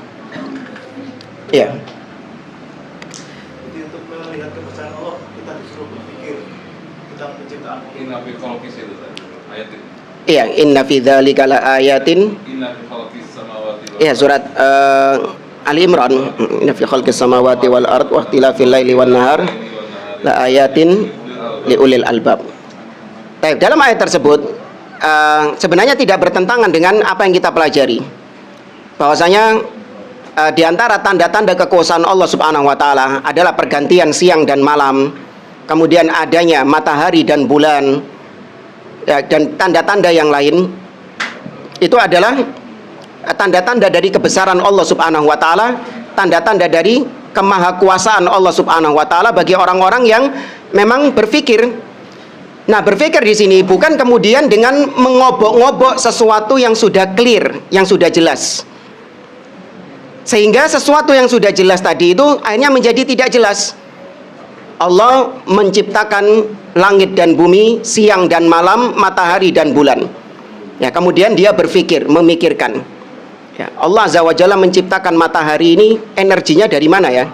Iya. Jadi untuk melihat kebesaran Allah kita disuruh berpikir tentang penciptaan Allah. Inna fi khalqis itu tadi ayat itu. Iya, inna fi dzalika laayatin. Inna fi khalqis samawati wal Iya, surat Ali Imran. Inna fi khalqis samawati wal ard wa ikhtilafil laili wan nahar laayatin liulil albab. Baik, dalam ayat tersebut sebenarnya tidak bertentangan dengan apa yang kita pelajari. Bahwasanya di antara tanda-tanda kekuasaan Allah Subhanahu wa taala adalah pergantian siang dan malam, kemudian adanya matahari dan bulan, ya, dan tanda-tanda yang lain. Itu adalah tanda-tanda dari kebesaran Allah Subhanahu wa taala, tanda-tanda dari kemahakuasaan Allah Subhanahu wa taala bagi orang-orang yang memang berpikir. Nah, berpikir di sini bukan kemudian dengan mengobok-ngobok sesuatu yang sudah clear, yang sudah jelas. Sehingga sesuatu yang sudah jelas tadi itu akhirnya menjadi tidak jelas. Allah menciptakan langit dan bumi, siang dan malam, matahari dan bulan. Ya, kemudian dia berpikir, memikirkan. Ya, Allah Azza wa Jalla menciptakan matahari ini, energinya dari mana ya?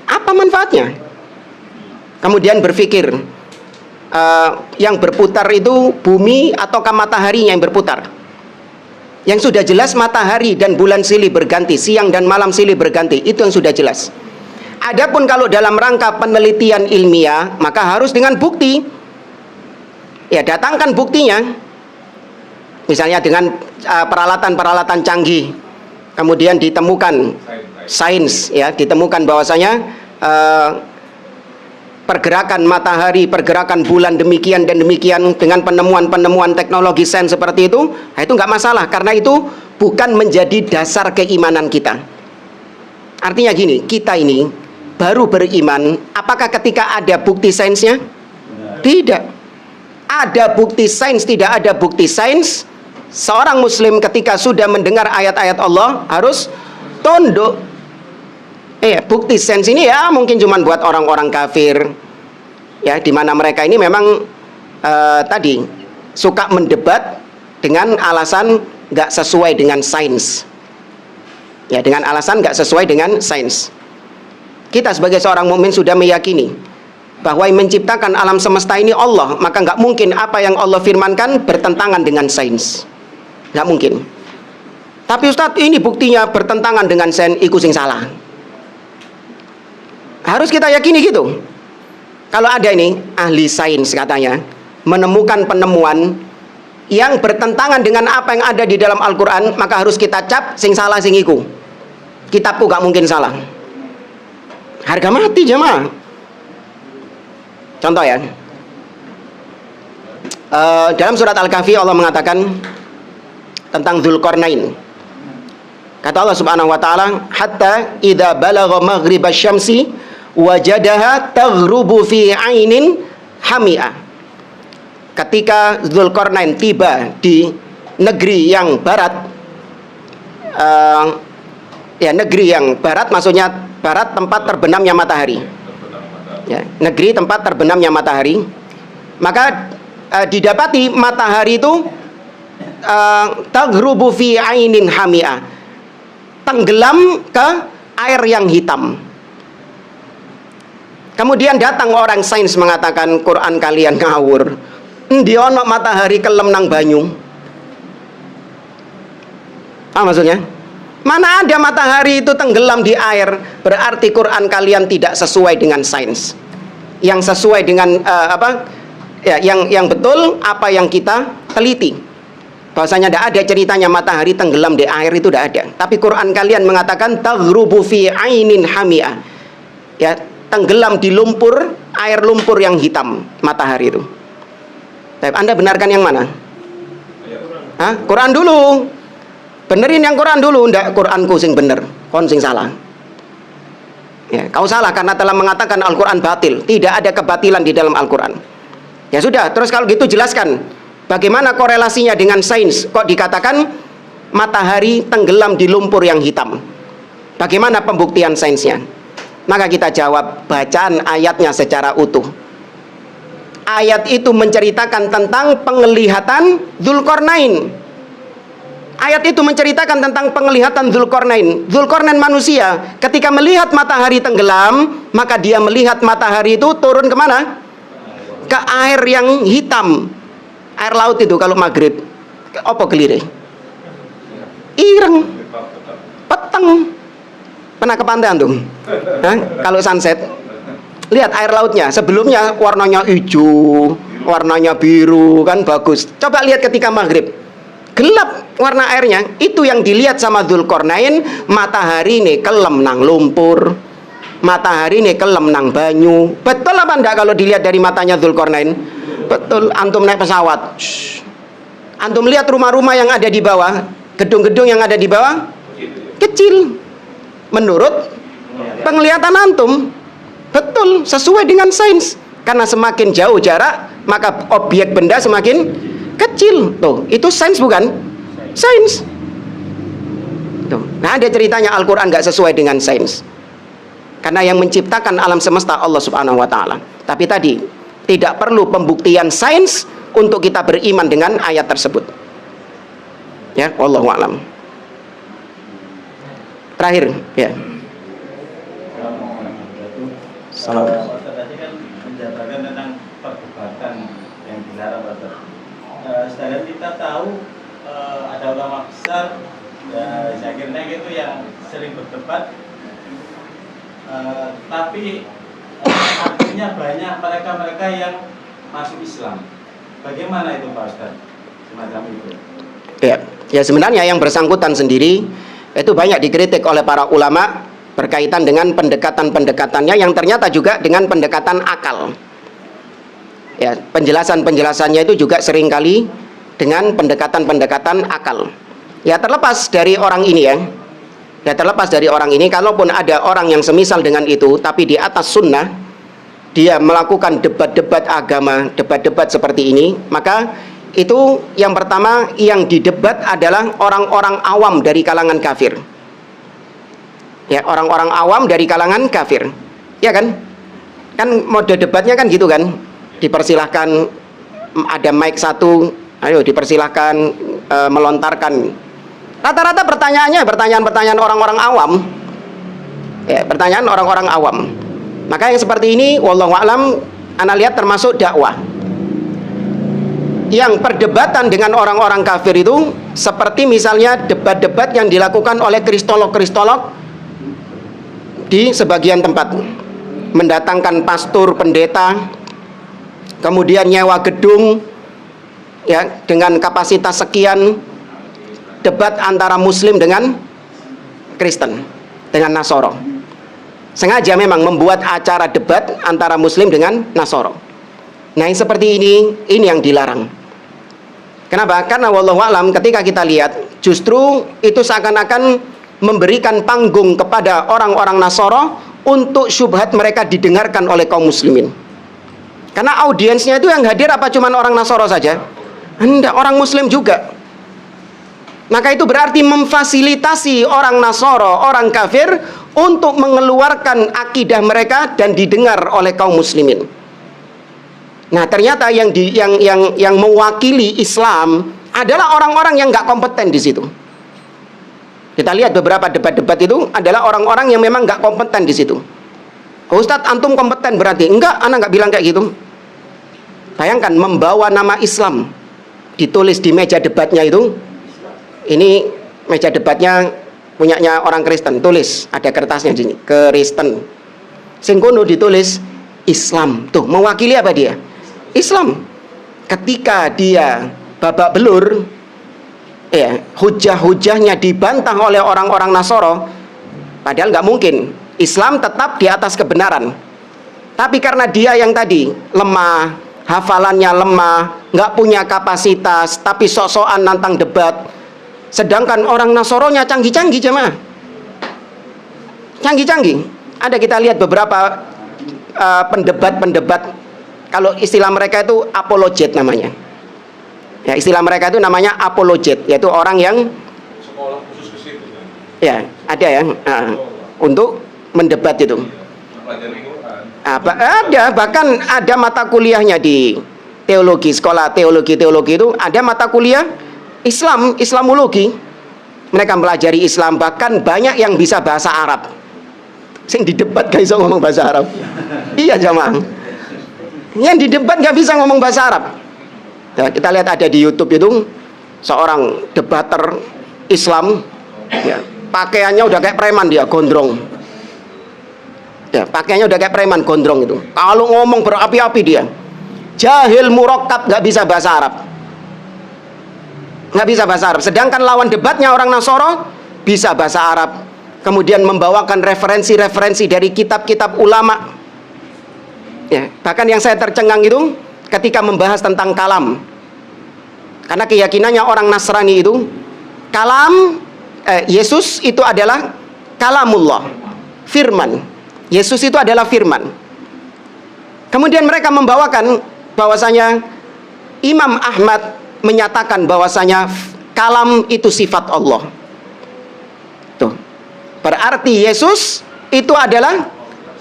Apa manfaatnya? Kemudian berpikir, yang berputar itu bumi ataukah mataharinya yang berputar? Yang sudah jelas matahari dan bulan silih berganti, siang dan malam silih berganti, itu yang sudah jelas. Adapun kalau dalam rangka penelitian ilmiah, maka harus dengan bukti. Ya, datangkan buktinya. Misalnya dengan peralatan-peralatan canggih. Kemudian ditemukan sains, ya, ditemukan bahwasanya pergerakan matahari, pergerakan bulan demikian dan demikian dengan penemuan-penemuan teknologi sains seperti itu, nah itu nggak masalah karena itu bukan menjadi dasar keimanan kita. Artinya gini, kita ini baru beriman apakah ketika ada bukti sainsnya? Tidak. Ada bukti sains, tidak ada bukti sains, seorang muslim ketika sudah mendengar ayat-ayat Allah harus tunduk. Bukti sains ini ya mungkin cuma buat orang-orang kafir, ya, di mana mereka ini memang tadi suka mendebat dengan alasan nggak sesuai dengan sains, ya, dengan alasan nggak sesuai dengan sains. Kita sebagai seorang mukmin sudah meyakini bahwa yang menciptakan alam semesta ini Allah, maka nggak mungkin apa yang Allah firmankan bertentangan dengan sains, nggak mungkin. Tapi Ustadz, ini buktinya bertentangan dengan sains, iku sing salah. Harus kita yakini gitu. Kalau ada ini ahli sains katanya menemukan penemuan yang bertentangan dengan apa yang ada di dalam Al-Quran, maka harus kita cap sing salah sing iku. Kitabku gak mungkin salah. Harga mati jemaah. Contoh ya, dalam surat Al-Kahfi Allah mengatakan tentang Dzulqarnain. Kata Allah Subhanahu wa taala, hatta idza balagha maghribasy syamsi wajadaha taghrubu fi ainin hami'ah. Ketika Dzulqarnain tiba di negeri yang barat, negeri yang barat maksudnya barat tempat terbenamnya matahari, ya, negeri tempat terbenamnya matahari, maka didapati matahari itu taghrubu fi ainin hami'ah, tenggelam ke air yang hitam. Kemudian datang orang sains mengatakan Quran kalian ngawur. Endi ono matahari kelem nang banyu. Apa maksudnya? Mana ada matahari itu tenggelam di air? Berarti Quran kalian tidak sesuai dengan sains. Yang sesuai dengan yang betul apa yang kita teliti. Bahwasanya tidak ada ceritanya matahari tenggelam di air, itu tidak ada. Tapi Quran kalian mengatakan taghrubu fi ainin hami'ah. Ya, tenggelam di lumpur, air lumpur yang hitam matahari itu. Tapi Anda benarkan yang mana? Hah? Quran dulu. Benerin yang Quran dulu. Ndak, Quranku sing bener, kon sing salah. Ya, kau salah karena telah mengatakan Al-Quran batil. Tidak ada kebatilan di dalam Al-Quran. Ya sudah, terus kalau gitu jelaskan bagaimana korelasinya dengan sains. Kok dikatakan matahari tenggelam di lumpur yang hitam? Bagaimana pembuktian sainsnya? Maka kita jawab, bacaan ayatnya secara utuh. Ayat itu menceritakan tentang penglihatan Dzulqarnain. Ayat itu menceritakan tentang penglihatan Dzulqarnain. Dzulqarnain manusia, ketika melihat matahari tenggelam, maka dia melihat matahari itu turun kemana? Ke air yang hitam. Air laut itu kalau maghrib, apa kelire? Ireng, peteng. Pernah ke pantai antum? Kalau sunset, lihat air lautnya. Sebelumnya warnanya hijau, warnanya biru, kan bagus. Coba lihat ketika maghrib, gelap warna airnya. Itu yang dilihat sama Dzulqarnain. Matahari ini kelem nang lumpur, matahari ini kelem nang banyu. Betul apa enggak kalau dilihat dari matanya Dzulqarnain? Betul. Antum naik pesawat, antum lihat rumah-rumah yang ada di bawah, gedung-gedung yang ada di bawah kecil. Menurut penglihatan antum, betul, sesuai dengan sains. Karena semakin jauh jarak, maka objek benda semakin kecil. Tuh, itu sains bukan? Sains. Tuh. Nah, ada ceritanya Al-Quran gak sesuai dengan sains. Karena yang menciptakan alam semesta Allah Subhanahu wa ta'ala. Tapi tadi, tidak perlu pembuktian sains untuk kita beriman dengan ayat tersebut. Ya, wallahu a'lam. Terakhir, ya. Salam. Tadi kan menjabarkan tentang perdebatan yang dilarang, sedangkan kita tahu ada ulama besar, Zakir Naik itu yang sering berdebat Tapi artinya banyak mereka-mereka yang masuk Islam. Bagaimana itu Pak Ustadz? Semacam itu. Ya sebenarnya yang bersangkutan sendiri itu banyak dikritik oleh para ulama berkaitan dengan pendekatan-pendekatannya yang ternyata juga dengan pendekatan akal. Ya, penjelasan-penjelasannya itu juga seringkali dengan pendekatan-pendekatan akal. Ya terlepas dari orang ini ya terlepas dari orang ini, kalaupun ada orang yang semisal dengan itu tapi di atas sunnah, dia melakukan debat-debat agama, debat-debat seperti ini, maka itu yang pertama yang didebat adalah orang-orang awam dari kalangan kafir. Ya, orang-orang awam dari kalangan kafir. Ya kan? Kan mode debatnya kan gitu kan? Dipersilahkan, ada mic satu, ayo dipersilahkan melontarkan. Rata-rata pertanyaannya pertanyaan-pertanyaan orang-orang awam. Ya, pertanyaan orang-orang awam. Maka yang seperti ini wallahu a'lam ana lihat termasuk dakwah. Yang perdebatan dengan orang-orang kafir itu seperti misalnya debat-debat yang dilakukan oleh kristolog-kristolog di sebagian tempat, mendatangkan pastor, pendeta, kemudian nyewa gedung ya dengan kapasitas sekian, debat antara muslim dengan Kristen, dengan Nasoro. Sengaja memang membuat acara debat antara muslim dengan Nasoro. Nah yang seperti ini yang dilarang. Kenapa? Karena wallahu a'lam ketika kita lihat justru itu seakan-akan memberikan panggung kepada orang-orang Nasoro untuk syubhat mereka didengarkan oleh kaum muslimin. Karena audiensnya itu yang hadir apa cuma orang Nasoro saja? Hendak orang muslim juga. Maka itu berarti memfasilitasi orang Nasoro, orang kafir untuk mengeluarkan akidah mereka dan didengar oleh kaum muslimin. Nah ternyata yang mewakili Islam adalah orang-orang yang nggak kompeten di situ. Kita lihat beberapa debat-debat itu adalah orang-orang yang memang nggak kompeten di situ. Ustadz antum kompeten berarti? Enggak, anak nggak bilang kayak gitu. Bayangkan membawa nama Islam ditulis di meja debatnya itu. Ini meja debatnya punyanya orang Kristen, tulis ada kertasnya di sini, Kristen. Singkono ditulis Islam. Tuh mewakili apa dia? Islam. Ketika dia babak belur, ya hujah-hujahnya dibantah oleh orang-orang Nasoro, padahal nggak mungkin. Islam tetap di atas kebenaran. Tapi karena dia yang tadi lemah, hafalannya lemah, nggak punya kapasitas, tapi sok-sokan nantang debat. Sedangkan orang Nasoronya canggih-canggih jemaah. Canggih-canggih. Ada kita lihat beberapa pendebat-pendebat. Kalau istilah mereka itu apologet namanya. Ya, istilah mereka itu namanya apologet, yaitu orang yang Sekolah khusus ke situ kan? ya ada ya untuk mendebat itu. Pelajari Quran. Ada, bahkan ada mata kuliahnya di teologi, sekolah teologi itu ada mata kuliah Islamologi. Mereka mempelajari Islam, bahkan banyak yang bisa bahasa Arab. Sing di debat gak bisa ngomong bahasa Arab. Iya jamaah. Yang di debat gak bisa ngomong bahasa Arab. Nah, kita lihat ada di YouTube itu seorang debater Islam, ya, pakaiannya udah kayak preman dia, gondrong. Ya, pakaiannya udah kayak preman, gondrong itu. Kalau ngomong berapi-api dia. Jahil murakkab, gak bisa bahasa Arab. Nggak bisa bahasa Arab. Sedangkan lawan debatnya orang Nasoro bisa bahasa Arab. Kemudian membawakan referensi-referensi dari kitab-kitab ulama. Ya, bahkan yang saya tercengang itu ketika membahas tentang kalam. Karena keyakinannya orang Nasrani itu kalam, Yesus itu adalah kalamullah, firman. Yesus itu adalah firman. Kemudian mereka membawakan bahwasanya Imam Ahmad menyatakan bahwasanya kalam itu sifat Allah. Tuh. Berarti Yesus itu adalah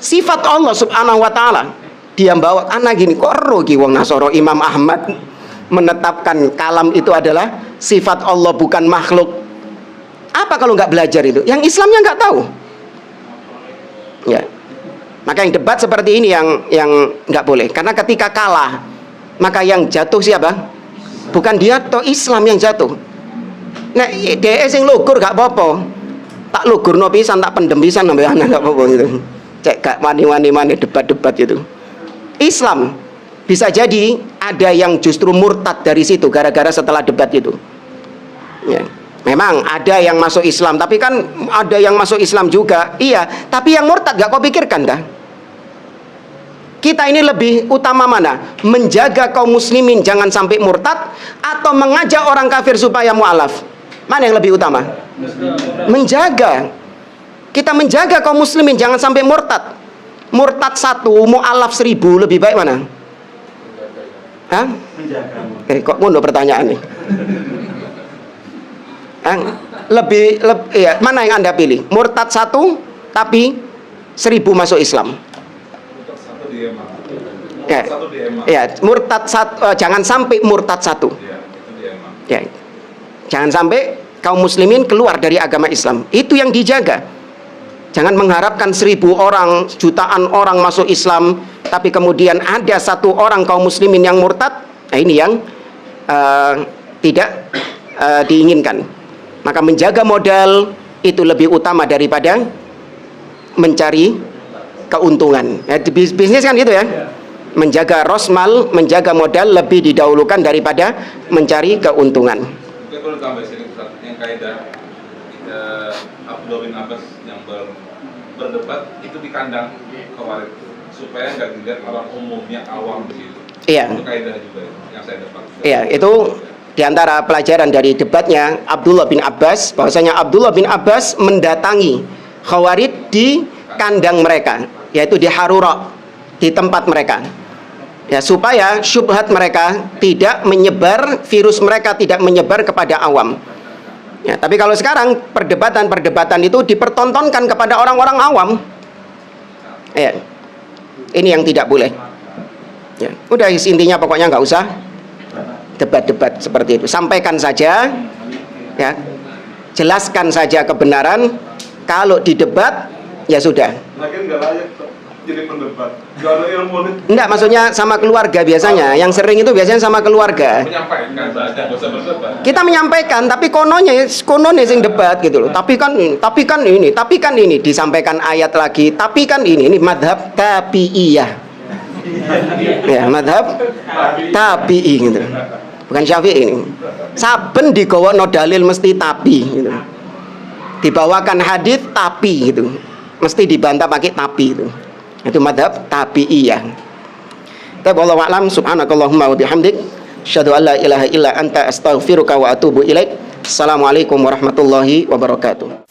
sifat Allah Subhanahu wa taala. Dia bawa anak gini, kok rugi wong Nasoro Imam Ahmad menetapkan kalam itu adalah sifat Allah bukan makhluk. Apa kalau nggak belajar itu? Yang Islamnya nggak tahu. Ya. Maka yang debat seperti ini yang nggak boleh. Karena ketika kalah, maka yang jatuh siapa? Bukan dia, atau Islam yang jatuh. Nah, dia sing lugur gak apa-apa. Tak lugur no pisan, tak pendem pisan sampai anak gak apa-apa gitu. Cek gak wani-wani debat-debat itu. Islam bisa jadi ada yang justru murtad dari situ gara-gara setelah debat itu. Ya. Memang ada yang masuk Islam, tapi kan ada yang masuk Islam juga. Iya, tapi yang murtad gak kau pikirkan kah? Kita ini lebih utama mana? Menjaga kaum muslimin jangan sampai murtad atau mengajak orang kafir supaya mu'alaf? Mana yang lebih utama? Menjaga. Kita menjaga kaum muslimin jangan sampai murtad. Murtad 1, mu'alaf 1000, lebih baik mana? Hah? Menjaga. Kok ngono pertanyaan nih? Ya, mana yang Anda pilih? Murtad 1 tapi 1000 masuk Islam. Ya, murtad 1, jangan sampai murtad 1. Ya. Jangan sampai kaum muslimin keluar dari agama Islam. Itu yang dijaga. Jangan mengharapkan 1000 orang, jutaan orang masuk Islam, tapi kemudian ada 1 orang kaum muslimin yang murtad. Nah, ini yang tidak diinginkan. Maka menjaga modal itu lebih utama daripada mencari keuntungan. Ya, bisnis kan gitu ya. Menjaga rosmal, menjaga modal lebih didahulukan daripada mencari keuntungan. Mungkin perlu tambah sini Ustaz, yang kaidah Abdullah bin Abbas yang berdebat itu di kandang Khawarij supaya nggak dilihat orang umumnya awam di situ. Iya. Itu kaidah juga yang saya dapat. Iya, itu di antara pelajaran dari debatnya Abdullah bin Abbas, bahwasanya Abdullah bin Abbas mendatangi Khawarij di kandang mereka, yaitu di Harura, di tempat mereka. Ya, supaya syubhat mereka tidak menyebar, virus mereka tidak menyebar kepada awam. Ya, tapi kalau sekarang perdebatan itu dipertontonkan kepada orang-orang awam. Ya. Ini yang tidak boleh. Ya, udah intinya pokoknya nggak usah debat-debat seperti itu. Sampaikan saja, ya, jelaskan saja kebenaran. Kalau didebat, ya sudah. Lagian nggak layak jadi pendebat. Nggak ada ilmu nih. Enggak, maksudnya sama keluarga biasanya. Yang sering itu biasanya sama keluarga. Menyampaikan saja, nggak usah berdebat. Kita menyampaikan, tapi kononnya sing debat gitu loh. Tapi kan ini disampaikan ayat lagi. Tapi kan ini madhab tabi'iyah. Ya, madhab tabi'i gitu. Bukan Syafi'i ini. Saben digawa no dalil mesti tapi gitu. Dibawakan hadis tapi gitu. Mesti dibantah pakai tapi itu. Itu madhab tabi'iyah. Wallahu a'lam. Subhanakallahumma wa bihamdik, asyhadu an la ilaha illa anta astaghfiruka wa atubu ilaik. Assalamualaikum warahmatullahi wabarakatuh.